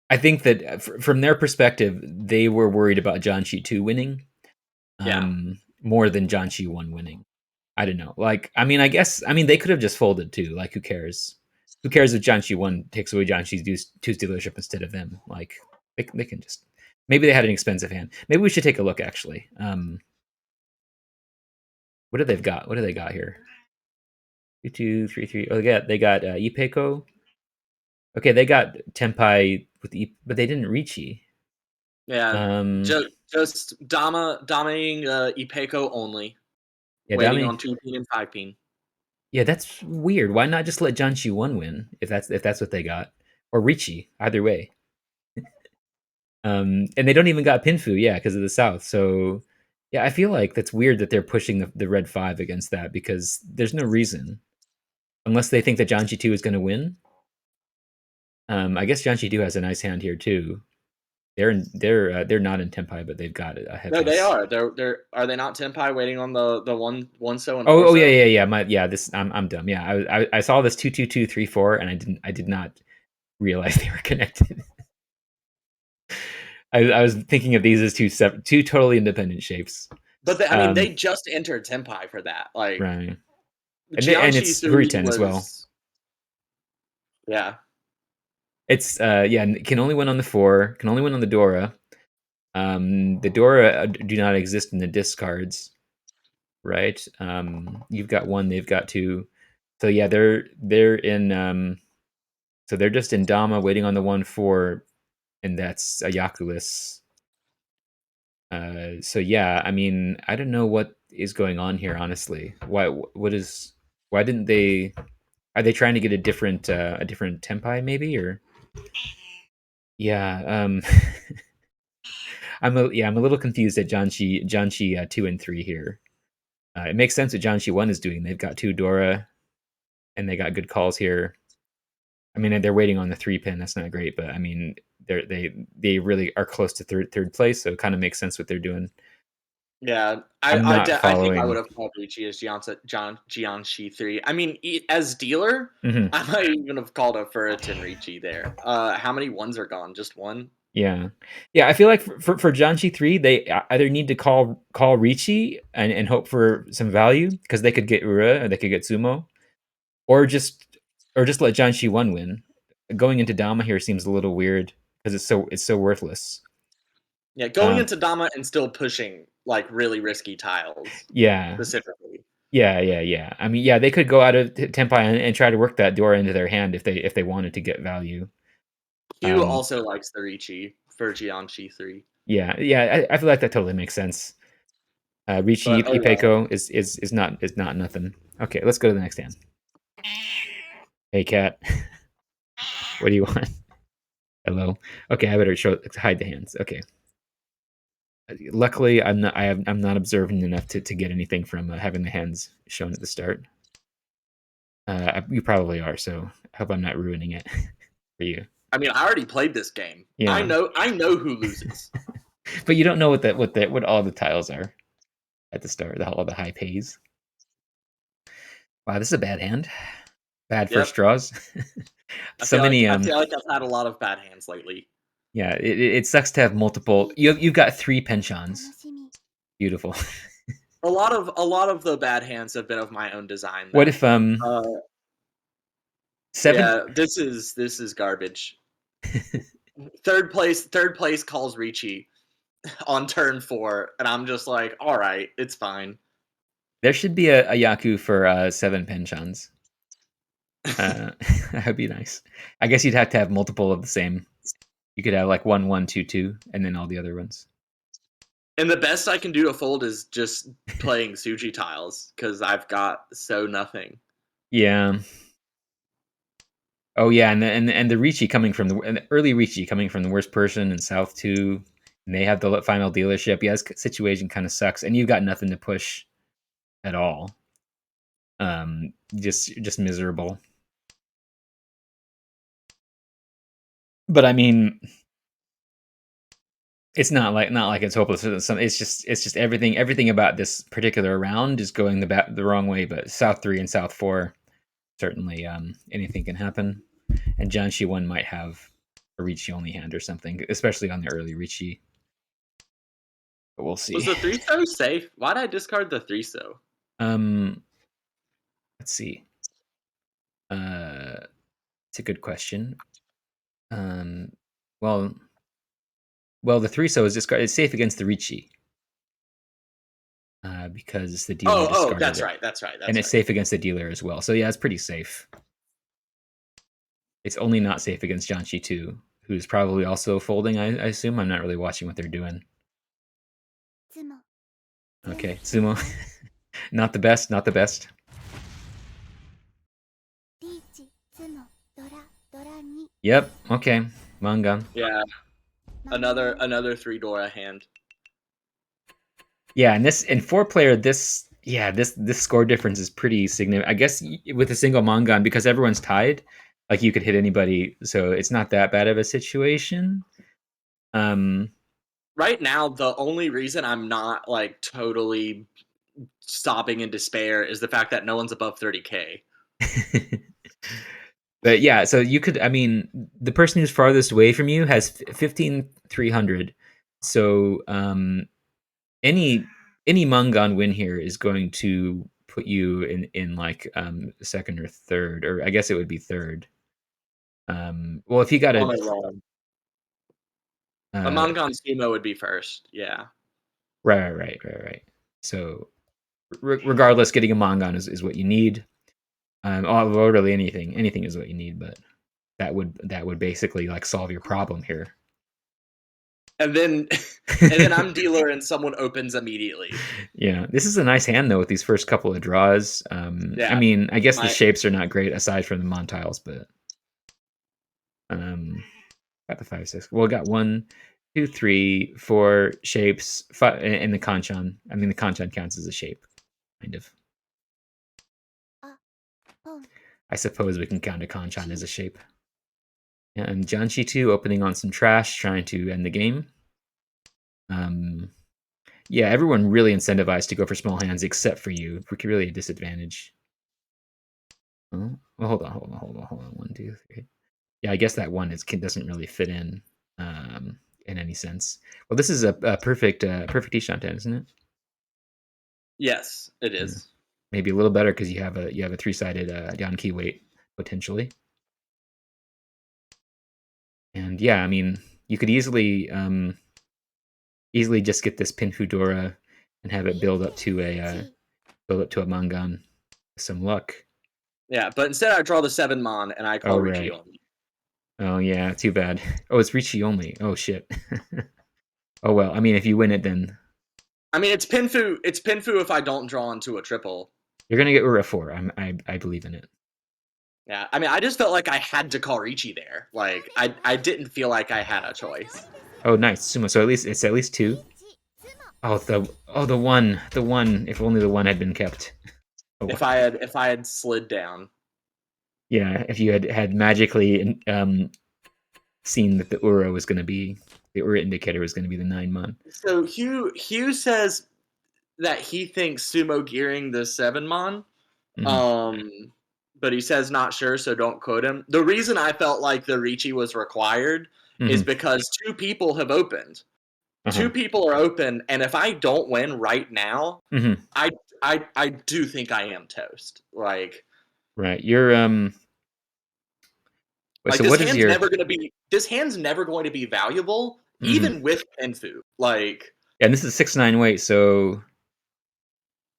Speaker 1: I think that from their perspective, they were worried about Janshi 2 winning
Speaker 2: Yeah.
Speaker 1: more than Janshi 1 winning. I don't know. Like, I mean, I guess, I mean, they could have just folded too. Like, who cares? Who cares if Janshi 1 takes away Janshi 2's dealership instead of them? Like, they can just. Maybe they had an expensive hand. Maybe we should take a look, actually. What do they've got? What do they got here? 2 2 3 3. Oh, they got Ipeko. Okay, they got Tempai with but they didn't Ricci.
Speaker 2: Yeah.
Speaker 1: Um,
Speaker 2: Just dominating Ipeco only,
Speaker 1: yeah,
Speaker 2: waiting
Speaker 1: Dami.
Speaker 2: on 2 pin and 5 pin.
Speaker 1: Yeah, that's weird. Why not just let Janshi 1 win if that's what they got, or Ricci? Either way. And they don't even got Pinfu, yeah, because of the South. So, yeah, I feel like that's weird that they're pushing the red five against that because there's no reason unless they think that Janshi 2 is going to win. I guess Janshi 2 has a nice hand here too. They're not in Tempai, but they've got a
Speaker 2: No, they
Speaker 1: Hefes.
Speaker 2: are. They're are they not Tenpai waiting on the one so and four
Speaker 1: Oh yeah,
Speaker 2: so?
Speaker 1: yeah, yeah. This I'm dumb. Yeah, I saw this 2 2 2 3 4, and I did not realize they were connected. I was thinking of these as two totally independent shapes.
Speaker 2: But I mean,
Speaker 1: Um,
Speaker 2: they just entered Tenpai for that. Like
Speaker 1: right, and
Speaker 2: Jianshi
Speaker 1: it's
Speaker 2: Sui
Speaker 1: Huriten as well.
Speaker 2: was, yeah,
Speaker 1: It's yeah, can only win on the 4, can only win on the Dora. The Dora do not exist in the discards, right? You've got 1, they've got 2. So yeah, they're in so they're just in Dama waiting on the 1 4, and that's a Yakulis. So yeah, I mean, I don't know what is going on here, honestly. Why didn't they? Are they trying to get a different tempi maybe, or yeah? I'm a little confused at Janshi 2 and 3 here. It makes sense what Janshi 1 is doing. They've got 2 Dora, and they got good calls here. I mean, they're waiting on the 3 pin. That's not great, but I mean, they really are close to third place, so it kind of makes sense what they're doing.
Speaker 2: yeah.
Speaker 1: I'm not
Speaker 2: I think I would
Speaker 1: following.
Speaker 2: have called Ricci as Jianshi 3. I mean, as dealer,
Speaker 1: Mhm.
Speaker 2: I might even have called a Furiton Ricci there. How many ones are gone? Just one.
Speaker 1: Yeah, yeah. I feel like for Janshi 3, they either need to call Ricci and hope for some value because they could get Ura or they could get Sumo, or just let Janshi 1 win. Going into Dama here seems a little weird because it's so worthless.
Speaker 2: Yeah, going
Speaker 1: Um,
Speaker 2: into Dama and still pushing like really risky tiles
Speaker 1: yeah,
Speaker 2: specifically.
Speaker 1: yeah. I mean, yeah, they could go out of Tempai and try to work that Dora into their hand if they wanted to get value.
Speaker 2: Q
Speaker 1: Um,
Speaker 2: also likes the Ricci for Jianshi 3.
Speaker 1: yeah. I feel like that totally makes sense. Ricci
Speaker 2: But oh well.
Speaker 1: Ipeko is not nothing. Okay, let's go to the next hand. Hey cat, what do you want? Hello. Okay, I better hide the hands. Okay. Luckily, I'm not observant enough to get anything from having the hands shown at the start. You probably are, so I hope I'm not ruining it for you.
Speaker 2: I mean, I already played this game.
Speaker 1: Yeah,
Speaker 2: I know who loses.
Speaker 1: but you don't know what all the tiles are at the start. All the high pays. Wow, this is a bad hand. Bad first
Speaker 2: Yep.
Speaker 1: draws. So many
Speaker 2: I feel like I've had a lot of bad hands lately.
Speaker 1: yeah, it sucks to have multiple. You've got 3 penchants. Beautiful.
Speaker 2: A lot of the bad hands have been of my own design
Speaker 1: What
Speaker 2: though.
Speaker 1: if
Speaker 2: Uh
Speaker 1: 7
Speaker 2: yeah, this is garbage. Third place calls Ricci on turn 4 and I'm just like, "All right, it's fine."
Speaker 1: there should be a Yaku for 7 penchants. That would be nice. I guess you'd have to have multiple of the same. You could have like 1 1 2 2, and then all the other ones.
Speaker 2: And the best I can do to fold is just playing Suji tiles cuz I've got so nothing.
Speaker 1: Yeah. Oh yeah, and the Ricci coming from the early Ricci coming from the worst person in South too, and they have the final dealership. Yeah, this situation kind of sucks, and you've got nothing to push at all. Just miserable. But I mean, it's not like it's hopeless. It's just everything about this particular round is going the wrong way. But South 3 and South 4 certainly anything can happen. and Janshi one might have a Ricci only hand or something, especially on the early Ricci. But we'll
Speaker 2: Was
Speaker 1: see.
Speaker 2: the 3-so safe? Why'd I discard the 3-so?
Speaker 1: Um, let's see. It's a good question. Um, well, the 3-so is discarded. It's safe against the Ricci because the dealer
Speaker 2: Oh,
Speaker 1: discarded
Speaker 2: that's
Speaker 1: it,
Speaker 2: right. That's right.
Speaker 1: and
Speaker 2: That's
Speaker 1: it's
Speaker 2: right.
Speaker 1: safe against the dealer as well. So yeah, it's pretty safe. It's only not safe against Janshi 2, who's probably also folding. I assume. I'm not really watching what they're doing. Okay, Sumo. Not the best. Not the best. Yep. Okay. Mangan.
Speaker 2: Yeah, another 3 Dora hand.
Speaker 1: Yeah, and this in 4-player, this score difference is pretty significant. I guess with a single Mangan, because everyone's tied, like you could hit anybody, so it's not that bad of a situation. Um,
Speaker 2: Right now, the only reason I'm not like totally sobbing in despair is the fact that no one's above 30K.
Speaker 1: but yeah, so you could. I mean, the person who's farthest away from you has 15,300. So any Mangan win here is going to put you in like second or third, or I guess it would be third. Well, if you got
Speaker 2: On
Speaker 1: a
Speaker 2: a roll. A
Speaker 1: uh,
Speaker 2: Mangan Sumo would be first. Yeah.
Speaker 1: right. So regardless, getting a Mangan is what you need. Although really anything is what you need, but that would basically like solve your problem here.
Speaker 2: And then and then I'm dealer and someone opens immediately.
Speaker 1: Yeah, this is a nice hand though with these first couple of draws. I
Speaker 2: Yeah.
Speaker 1: mean, I guess the
Speaker 2: My
Speaker 1: shapes are not great aside from the Montiles, but um, got the 5 6. Well, got 1, 2, 3, 4 shapes, five, and the Kanchan. I mean, the Kanchan counts as a shape, kind of. I suppose we can count a Kanchan as a shape. And Janshi 2 opening on some trash, trying to end the game. Um, yeah, everyone really incentivized to go for small hands except for you. We're really a disadvantage. Oh, well, hold on. 1, 2, 3. Yeah, I guess that one doesn't really fit in any sense. Well, this is a perfect Ishanten, isn't it?
Speaker 2: Yes, it
Speaker 1: Yeah.
Speaker 2: is.
Speaker 1: Maybe a little better because you have a 3-sided Yanki weight potentially. And yeah, I mean, you could easily just get this Pin Fudora and have it build up to a Mangan with some luck.
Speaker 2: Yeah, but instead I draw the 7 Mon and I
Speaker 1: Oh
Speaker 2: call Ricci
Speaker 1: right.
Speaker 2: only.
Speaker 1: Oh yeah, too bad. Oh, it's Ricci only. Oh shit. Oh well, I mean, if you win it, then
Speaker 2: I mean, it's Pinfu. It's Pinfu if I don't draw into a triple.
Speaker 1: you're gonna get Ura 4. I believe in it.
Speaker 2: Yeah, I mean, I just felt like I had to call Ricci there. Like, I didn't feel like I had a choice.
Speaker 1: Oh, nice sumo. So it's at least 2. The one. If only the one had been kept. Oh
Speaker 2: If
Speaker 1: wow.
Speaker 2: I had slid down.
Speaker 1: Yeah, if you had magically seen that the Ura indicator was gonna be the 9 mon.
Speaker 2: So Hugh says that he thinks sumo gearing the 7 Mon.
Speaker 1: Mm-hmm.
Speaker 2: Um, but he says not sure, so don't quote him. The reason I felt like the Ricci was required is
Speaker 1: Mm-hmm.
Speaker 2: because 2 people have opened.
Speaker 1: Uh-huh.
Speaker 2: 2 people are open, and if I don't win right now,
Speaker 1: Mm-hmm.
Speaker 2: I I do think I am toast.
Speaker 1: Right. You're wait,
Speaker 2: Like
Speaker 1: so what is your
Speaker 2: this hand's never going to be valuable,
Speaker 1: mm-hmm.
Speaker 2: even with Penfu. Like
Speaker 1: Yeah, and this is 6-9 weight, so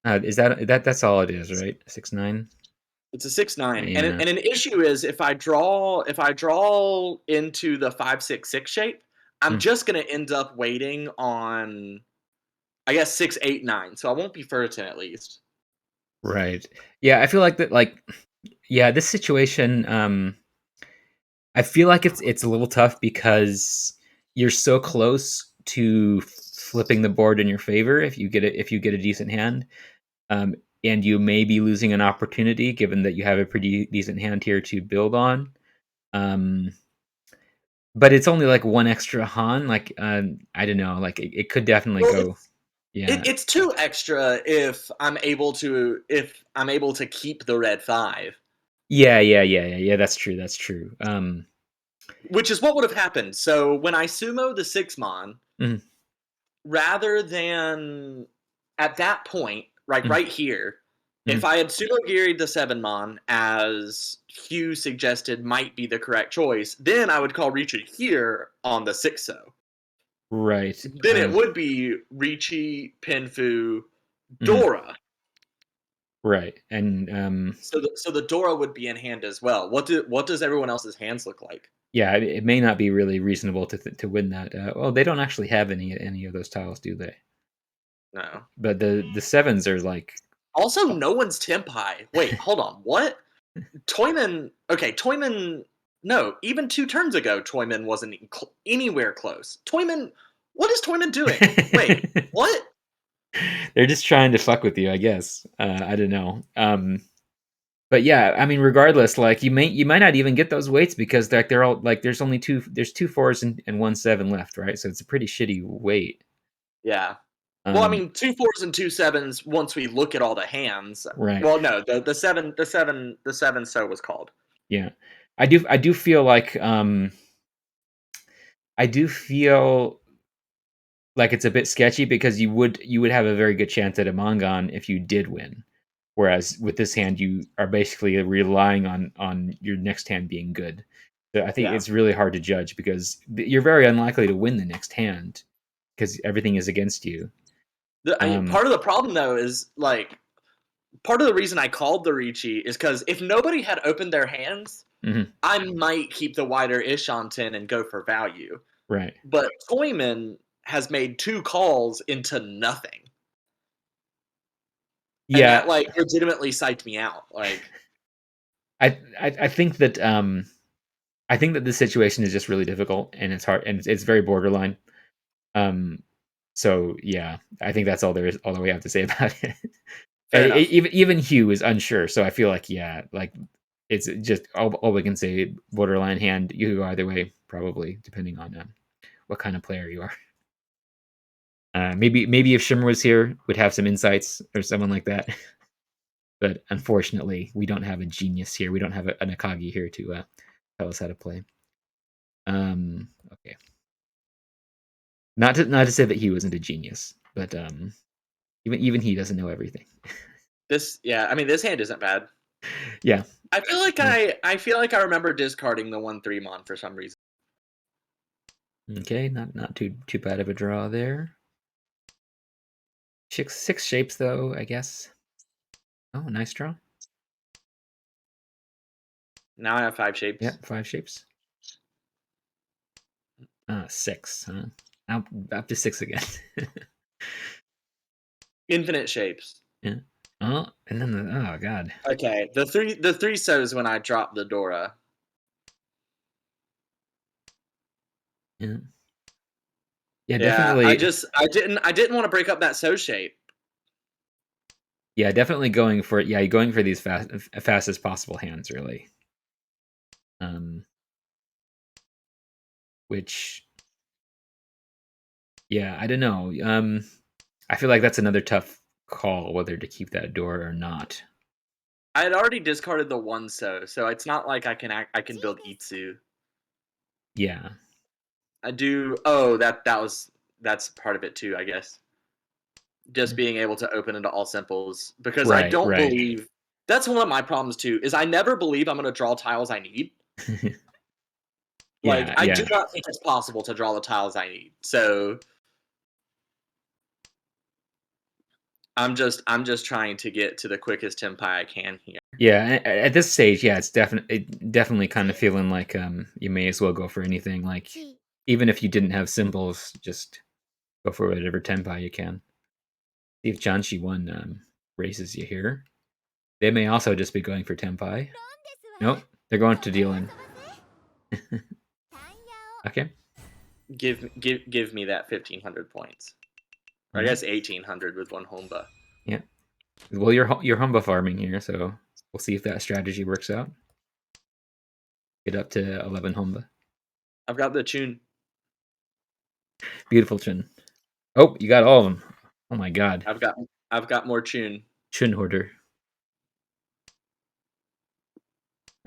Speaker 1: is that's all it is, right? 6-9?
Speaker 2: it's a 6-9, and
Speaker 1: Yeah.
Speaker 2: an issue is if I draw into the 5-6-6 shape, I'm
Speaker 1: Mm,
Speaker 2: just gonna end up waiting on I guess 6-8-9, so I won't be first at least.
Speaker 1: right. Yeah, I feel like that yeah, this situation I feel like it's a little tough because you're so close to flipping the board in your favor if you get a decent hand. Um, and you may be losing an opportunity given that you have a pretty decent hand here to build on. Um, but it's only like one extra Han. Like I don't know. Like it could definitely
Speaker 2: Well,
Speaker 1: go. Yeah.
Speaker 2: it's 2 extra if I'm able to keep the red 5.
Speaker 1: Yeah, that's true, that's true.
Speaker 2: Which is what would have happened. So when I sumo the 6 mon,
Speaker 1: Mhm,
Speaker 2: rather than at that point, like
Speaker 1: mhm,
Speaker 2: right here, if
Speaker 1: mhm.
Speaker 2: I had sumo giried the 7mon as Hugh suggested might be the correct choice, then I would call Richi here on the 6-so.
Speaker 1: Right,
Speaker 2: Then it would be Richi, Pinfu,
Speaker 1: mhm,
Speaker 2: Dora.
Speaker 1: right, and,
Speaker 2: So the Dora would be in hand as well. What does everyone else's hands look like?
Speaker 1: yeah, it may not be really reasonable to win that, well, they don't actually have any of those tiles, do they?
Speaker 2: No.
Speaker 1: But the 7s are like
Speaker 2: Also,
Speaker 1: oh
Speaker 2: no one's temp high. Wait, hold on. What? Toyman. Okay, Toyman. No, even 2 turns ago, Toyman wasn't anywhere close. Toyman. What is Toyman doing? Wait, what?
Speaker 1: They're just trying to fuck with you, I guess, I don't know, but yeah, I mean, regardless, like, you might not even get those weights because, like, they're all like, there's 2 4s and 1 7 left, right? So it's a pretty shitty weight,
Speaker 2: Yeah. Well, I
Speaker 1: um,
Speaker 2: mean, 2 4s and 2 7s. Once we look at all the hands.
Speaker 1: right.
Speaker 2: Well, no, the seven so was called.
Speaker 1: Yeah. I do feel like, I do feel like it's a bit sketchy because you would have a very good chance at a Mongon if you did win. Whereas with this hand, you are basically relying on your next hand being good. So I think
Speaker 2: Yeah.
Speaker 1: it's really hard to judge because you're very unlikely to win the next hand because everything is against you. Um,
Speaker 2: Part of the problem though is like part of the reason I called the Ricci is because if nobody had opened their hands,
Speaker 1: mhm,
Speaker 2: I might keep the wider ish on 10 and go for value.
Speaker 1: right.
Speaker 2: But Toyman has made 2 calls into nothing. And
Speaker 1: Yeah,
Speaker 2: that like legitimately psyched me out. Like,
Speaker 1: I think that I think that the situation is just really difficult and it's hard and it's very borderline. Um, so yeah, I think that's all that we have to say about it.
Speaker 2: fair enough.
Speaker 1: Even Hugh is unsure, so I feel like yeah, like it's just all we can say. Borderline hand. You could go either way, probably depending on what kind of player you are. Maybe if Shimmer was here, would have some insights or someone like that. But unfortunately, we don't have a genius here. We don't have an Akagi here to tell us how to play. Okay. Not to say that he wasn't a genius, but even he doesn't know everything.
Speaker 2: Yeah, I mean this hand isn't bad.
Speaker 1: Yeah.
Speaker 2: I feel like
Speaker 1: Uh,
Speaker 2: I remember discarding the 1-3 mon for some reason.
Speaker 1: Okay, not too bad of a draw there. Six shapes though, I guess. Oh, nice draw.
Speaker 2: Now I have 5
Speaker 1: Yeah,
Speaker 2: shapes.
Speaker 1: 5 shapes. Six. Huh? Now up to six again.
Speaker 2: Infinite shapes.
Speaker 1: Yeah. Oh, and then oh god.
Speaker 2: Okay, the three so's when I dropped the Dora.
Speaker 1: Yeah. Yeah,
Speaker 2: Yeah, I
Speaker 1: definitely.
Speaker 2: just I didn't want to break up that so shape.
Speaker 1: Yeah, definitely going for yeah, going for these fastest possible hands, really. Um, which yeah, I don't know. I feel like that's another tough call whether to keep that door or not.
Speaker 2: I had already discarded the 1 so it's not like I can build Itsu.
Speaker 1: Yeah.
Speaker 2: I do. Oh, that's part of it too, I guess. Just
Speaker 1: Yeah.
Speaker 2: being able to open into all simples because I
Speaker 1: Right.
Speaker 2: don't
Speaker 1: Right.
Speaker 2: believe that's one of my problems too. Is I never believe I'm going to draw tiles I need. Like
Speaker 1: Yeah.
Speaker 2: I do
Speaker 1: Yeah.
Speaker 2: not think it's possible to draw the tiles I need. So I'm just trying to get to the quickest tempi I can here.
Speaker 1: Yeah, at this stage, yeah, it's definitely kind of feeling like you may as well go for anything. Like even if you didn't have symbols, just go for whatever tempi you can. See if Janshi one races you here. They may also just be going for tempi. Nope, they're going to deal in. Okay,
Speaker 2: Give me that 1,500 points. Or
Speaker 1: all
Speaker 2: I
Speaker 1: right,
Speaker 2: guess 1,800 with one Homba.
Speaker 1: yeah. Well, you're humba farming here, so we'll see if that strategy works out. Get up to 11 humba.
Speaker 2: I've got the tune.
Speaker 1: Beautiful Chun. Oh, you got all of them. Oh my god,
Speaker 2: I've got I've got more tune.
Speaker 1: Chun hoarder.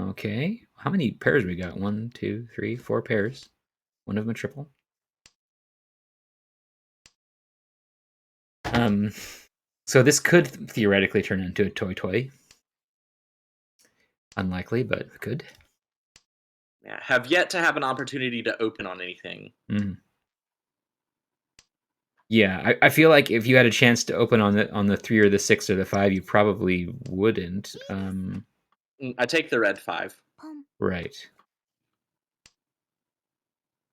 Speaker 1: Okay. How many pairs we got? 1, 2, 3, 4 pairs. One of them a triple. Um, so this could theoretically turn into a toy toy. Unlikely, but could.
Speaker 2: Yeah, have yet to have an opportunity to open on anything.
Speaker 1: Mm. Yeah, I feel like if you had a chance to open on the 3 or the 6 or the 5, you probably wouldn't.
Speaker 2: I take the red 5.
Speaker 1: Right.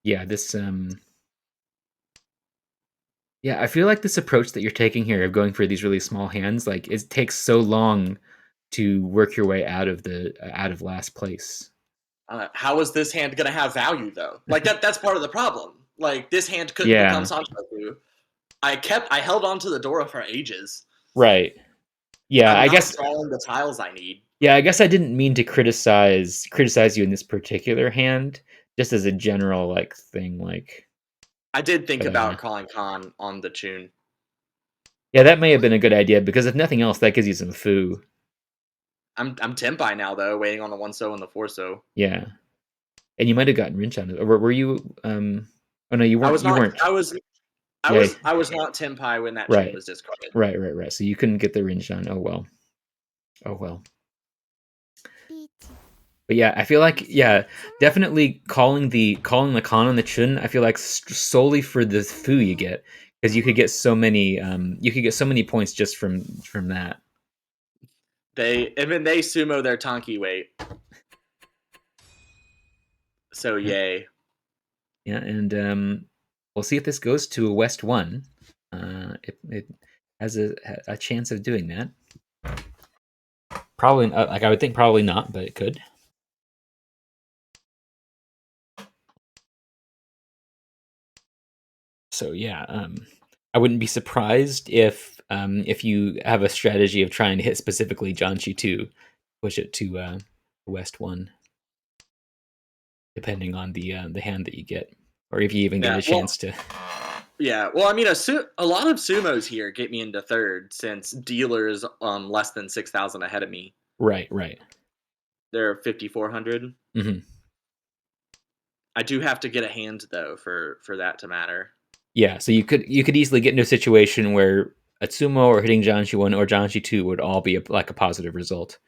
Speaker 1: Yeah, yeah, I feel like this approach that you're taking here of going for these really small hands, like it takes so long to work your way out of last place.
Speaker 2: How is this hand gonna have value though? Like that's part of the problem. Like this hand couldn't become
Speaker 1: Yeah,
Speaker 2: Sanchoku. I held on to the Dora for ages.
Speaker 1: right. Yeah,
Speaker 2: I'm
Speaker 1: I
Speaker 2: not
Speaker 1: guess
Speaker 2: drawing the tiles I need.
Speaker 1: yeah, I guess I didn't mean to criticize you in this particular hand, just as a general like thing like
Speaker 2: I did think
Speaker 1: but
Speaker 2: about calling Khan on the tune.
Speaker 1: yeah, that may have been a good idea because if nothing else that gives you some foo.
Speaker 2: I'm Tempai now though, waiting on the 1-so and the 4-so.
Speaker 1: Yeah. And you might have gotten Rinch on it. Or were you oh no,
Speaker 2: I was
Speaker 1: you
Speaker 2: not
Speaker 1: weren't.
Speaker 2: I was I
Speaker 1: Yeah,
Speaker 2: was I was not Tempai when that tune
Speaker 1: right.
Speaker 2: was discarded.
Speaker 1: Right. So you couldn't get the Rinch on. Oh well. Oh well. But yeah, I feel like yeah, definitely calling the con on the chun. I feel like solely for the foo you get because you could get so many points just from that.
Speaker 2: They sumo their Tonki weight. So
Speaker 1: Yeah,
Speaker 2: yay.
Speaker 1: yeah, and we'll see if this goes to a West one. It has a chance of doing that. Probably like I would think probably not, but it could. So yeah, I wouldn't be surprised if you have a strategy of trying to hit specifically Janshi 2, push it to West 1, depending on the hand that you get, or if you even get
Speaker 2: Yeah.
Speaker 1: a chance to.
Speaker 2: Yeah. Well, I mean, a lot of sumos here get me into third since dealer is less than 6,000 ahead of me.
Speaker 1: Right.
Speaker 2: They're 5,400.
Speaker 1: Hmm.
Speaker 2: I do have to get a hand though for that to matter.
Speaker 1: Yeah, so you could easily get into a situation where Atsumo or hitting Janshi 1 or Janshi 2 would all be like a positive result,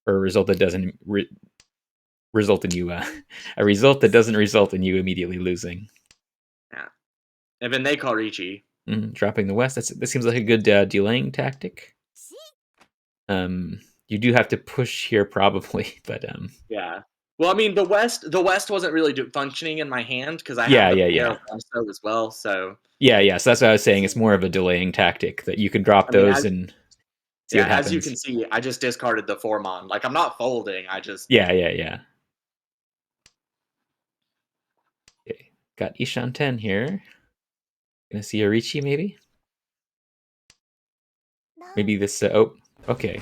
Speaker 1: or a result that doesn't result in you a result that doesn't result in you immediately losing.
Speaker 2: Yeah. And then they call Ricci.
Speaker 1: Dropping the West. That seems like a good delaying tactic. You do have to push here probably, but
Speaker 2: Yeah. Well, I mean, the West wasn't really functioning in my hand because I have
Speaker 1: yeah,
Speaker 2: the
Speaker 1: yeah,
Speaker 2: pair
Speaker 1: yeah,
Speaker 2: of so as well. So
Speaker 1: yeah. So that's what I was saying. It's more of a delaying tactic that you can drop
Speaker 2: I mean,
Speaker 1: those and see what
Speaker 2: as you
Speaker 1: happens.
Speaker 2: can see, I just discarded the Formon. Like I'm not folding. I just
Speaker 1: Yeah. Okay. Got Ishan 10 here. Gonna see Arichi maybe. Maybe this. Oh, okay.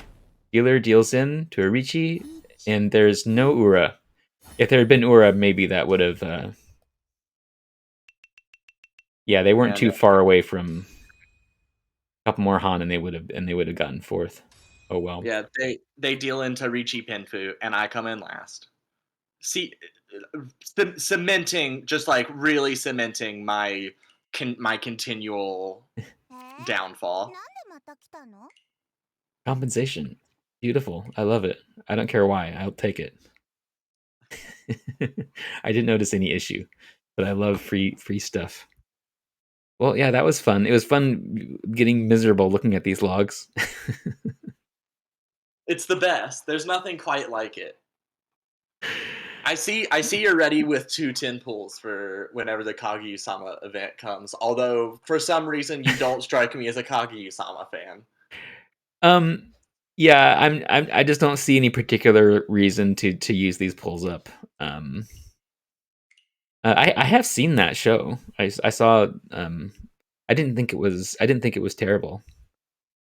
Speaker 1: Dealer deals in to Arichi, and there's no Ura. If there had been Ura, maybe that would have. Yeah, they weren't
Speaker 2: and
Speaker 1: too far away from a couple more Han, and they would have gotten fourth. Oh well.
Speaker 2: yeah, they deal into Ricci Pinfu, and I come in last. See, cementing, just like really cementing my continual downfall.
Speaker 1: Compensation. Beautiful. I love it. I don't care why. I'll take it. I didn't notice any issue, but I love free stuff. Well, yeah, that was fun. It was fun getting miserable looking at these logs.
Speaker 2: It's the best. There's nothing quite like it. I see you're ready with 2 10 pulls for whenever the Kaguya-sama event comes. Although for some reason you don't strike me as a Kaguya-sama fan.
Speaker 1: um, yeah, I just don't see any particular reason to use these pulls up. Um, I have seen that show. I saw. I didn't think it was terrible.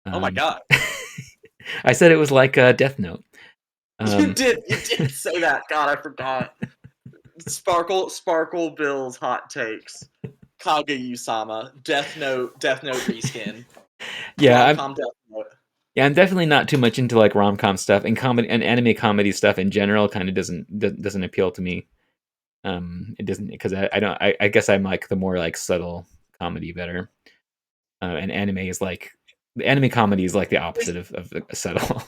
Speaker 2: Oh my
Speaker 1: Um,
Speaker 2: god.
Speaker 1: I said it was like Death Note. Um,
Speaker 2: You did say that. God, I forgot. Sparkle Bill's hot takes. Kaguya-sama, Death Note reskin.
Speaker 1: yeah,
Speaker 2: Rom-com Death Note.
Speaker 1: Yeah, I'm definitely not too much into like rom-com stuff, and comedy and anime comedy stuff in general kind of doesn't appeal to me. It doesn't, because I don't I guess I'm like the more like subtle comedy better. And anime is like the anime comedy is like the opposite of subtle.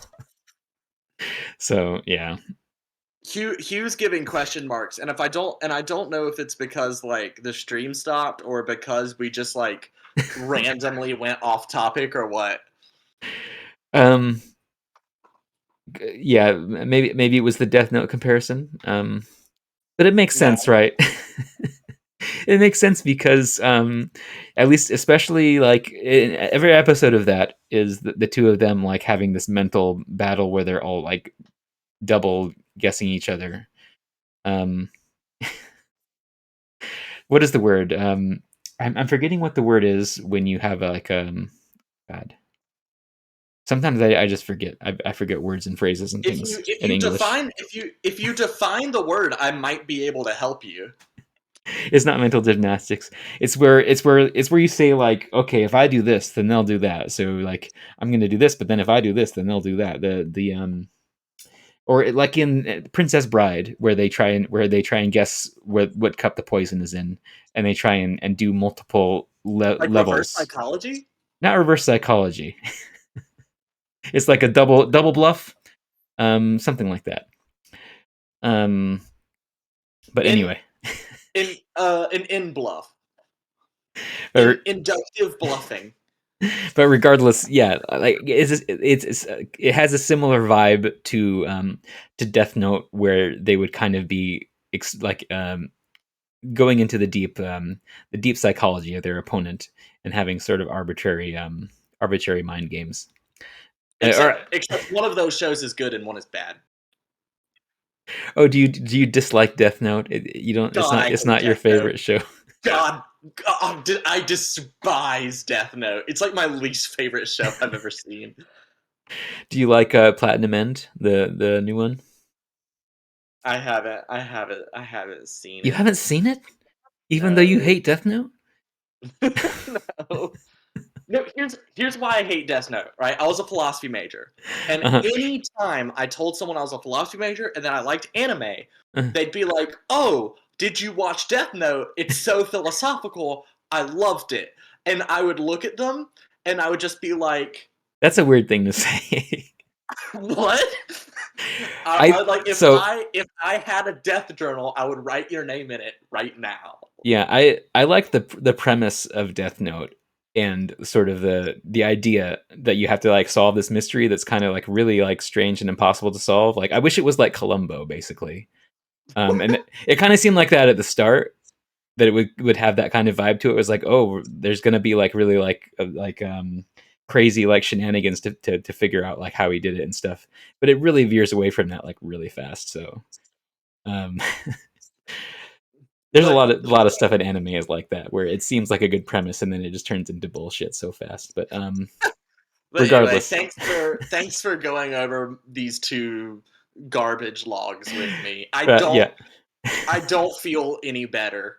Speaker 1: So yeah.
Speaker 2: Hugh's giving question marks, and if I don't know if it's because like the stream stopped or because we just like randomly went off topic or what.
Speaker 1: um yeah, maybe it was the Death Note comparison. But it makes
Speaker 2: No,
Speaker 1: sense, right? It makes sense because at least especially like in every episode of that is the two of them like having this mental battle where they're all like double guessing each other. um what is the word? I'm forgetting what the word is when you have like god, sometimes I just forget. I forget words and phrases and things
Speaker 2: if
Speaker 1: in
Speaker 2: you
Speaker 1: English.
Speaker 2: define if you define the word, I might be able to help you.
Speaker 1: It's not mental gymnastics. It's where you say like, okay, if I do this, then they'll do that. So like, I'm gonna do this, but then if I do this, then they'll do that. Or like in Princess Bride, where they try and guess what cup the poison is in, and they try and do multiple
Speaker 2: Like reverse
Speaker 1: levels.
Speaker 2: psychology?
Speaker 1: Not reverse psychology. It's like a double bluff, something like that. Um, but
Speaker 2: In
Speaker 1: anyway,
Speaker 2: in bluff.
Speaker 1: or
Speaker 2: Inductive bluffing.
Speaker 1: but regardless, yeah, like it has a similar vibe to Death Note, where they would kind of be going into the deep psychology of their opponent and having sort of arbitrary mind games. Or
Speaker 2: Except one of those shows is good and one is bad.
Speaker 1: oh, do you dislike Death Note? You don't.
Speaker 2: God, I
Speaker 1: It's
Speaker 2: hate
Speaker 1: not your
Speaker 2: Death Note.
Speaker 1: favorite show.
Speaker 2: God, I despise Death Note. It's like my least favorite show I've ever seen.
Speaker 1: Do you like Platinum End, the new one?
Speaker 2: I haven't seen
Speaker 1: You
Speaker 2: it.
Speaker 1: haven't seen it, even though you
Speaker 2: No.
Speaker 1: hate Death Note.
Speaker 2: No. No, here's why I hate Death Note, right? I was a philosophy major. And
Speaker 1: Uh-huh.
Speaker 2: any time I told someone I was a philosophy major and then I liked anime,
Speaker 1: Uh,
Speaker 2: they'd be like, "Oh, did you watch Death Note? It's so philosophical. I loved it." And I would look at them and I would just be like,
Speaker 1: that's a weird thing to say.
Speaker 2: "What?" I
Speaker 1: I
Speaker 2: like
Speaker 1: so
Speaker 2: if I had a death journal, I would write your name in it right now.
Speaker 1: Yeah, I like the premise of Death Note, and sort of the idea that you have to like solve this mystery that's kind of like really like strange and impossible to solve. Like I wish it was like Columbo, basically. And it kind of seemed like that at the start, that it would have that kind of vibe to it. It was like, oh, there's gonna be like really crazy like shenanigans to figure out like how he did it and stuff. But it really veers away from that like really fast. So um there's
Speaker 2: But
Speaker 1: a lot of stuff in anime is like that, where it seems like a good premise and then it just turns into bullshit so fast. But
Speaker 2: But anyway,
Speaker 1: regardless,
Speaker 2: thanks for going over these two garbage logs with me.
Speaker 1: yeah,
Speaker 2: I don't feel any better.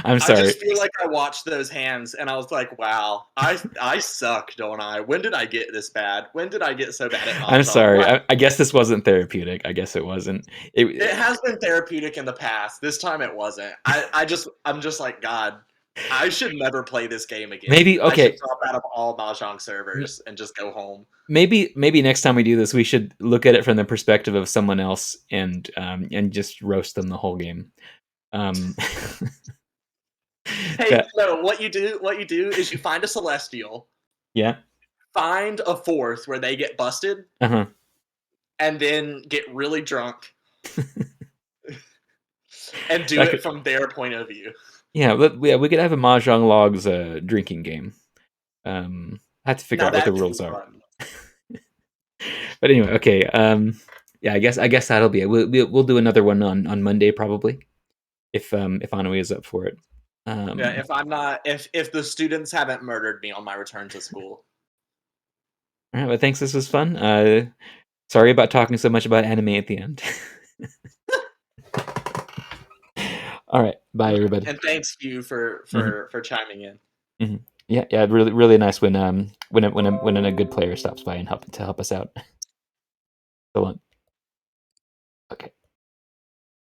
Speaker 1: I'm
Speaker 2: I
Speaker 1: sorry.
Speaker 2: just feel like I watched those hands and I was like, wow, I suck, don't I? When did I get this bad? When did I get so bad at
Speaker 1: I'm
Speaker 2: mahjong?
Speaker 1: sorry.
Speaker 2: What?
Speaker 1: I guess this wasn't therapeutic. I guess it wasn't.
Speaker 2: It
Speaker 1: It
Speaker 2: has been therapeutic in the past. This time it wasn't. I'm just like, God, I should never play this game again.
Speaker 1: maybe
Speaker 2: I should
Speaker 1: okay.
Speaker 2: drop out of all mahjong servers and just go home.
Speaker 1: Maybe next time we do this, we should look at it from the perspective of someone else and just roast them the whole game. Um,
Speaker 2: Hey,
Speaker 1: that
Speaker 2: no, what you do is you find a celestial,
Speaker 1: yeah.
Speaker 2: find a fourth where they get busted,
Speaker 1: Uh huh.
Speaker 2: and then get really drunk and do
Speaker 1: That
Speaker 2: it
Speaker 1: could,
Speaker 2: from their point of view.
Speaker 1: yeah. Yeah, we could have a mahjong logs drinking game. I have to figure
Speaker 2: Now
Speaker 1: out what the
Speaker 2: that could be
Speaker 1: rules are.
Speaker 2: fun.
Speaker 1: But anyway, okay. Yeah, I guess that'll be it. We'll do another one on Monday probably, if Anui is up for it.
Speaker 2: Yeah,
Speaker 1: Um,
Speaker 2: if I'm not, if the students haven't murdered me on my return to school.
Speaker 1: all right. Well, thanks. This was fun. Sorry about talking so much about anime at the end. All right. Bye, everybody.
Speaker 2: And thanks you
Speaker 1: Hmm.
Speaker 2: for chiming in.
Speaker 1: Hmm. Yeah, yeah, really, really nice when a good player stops by and help us out. So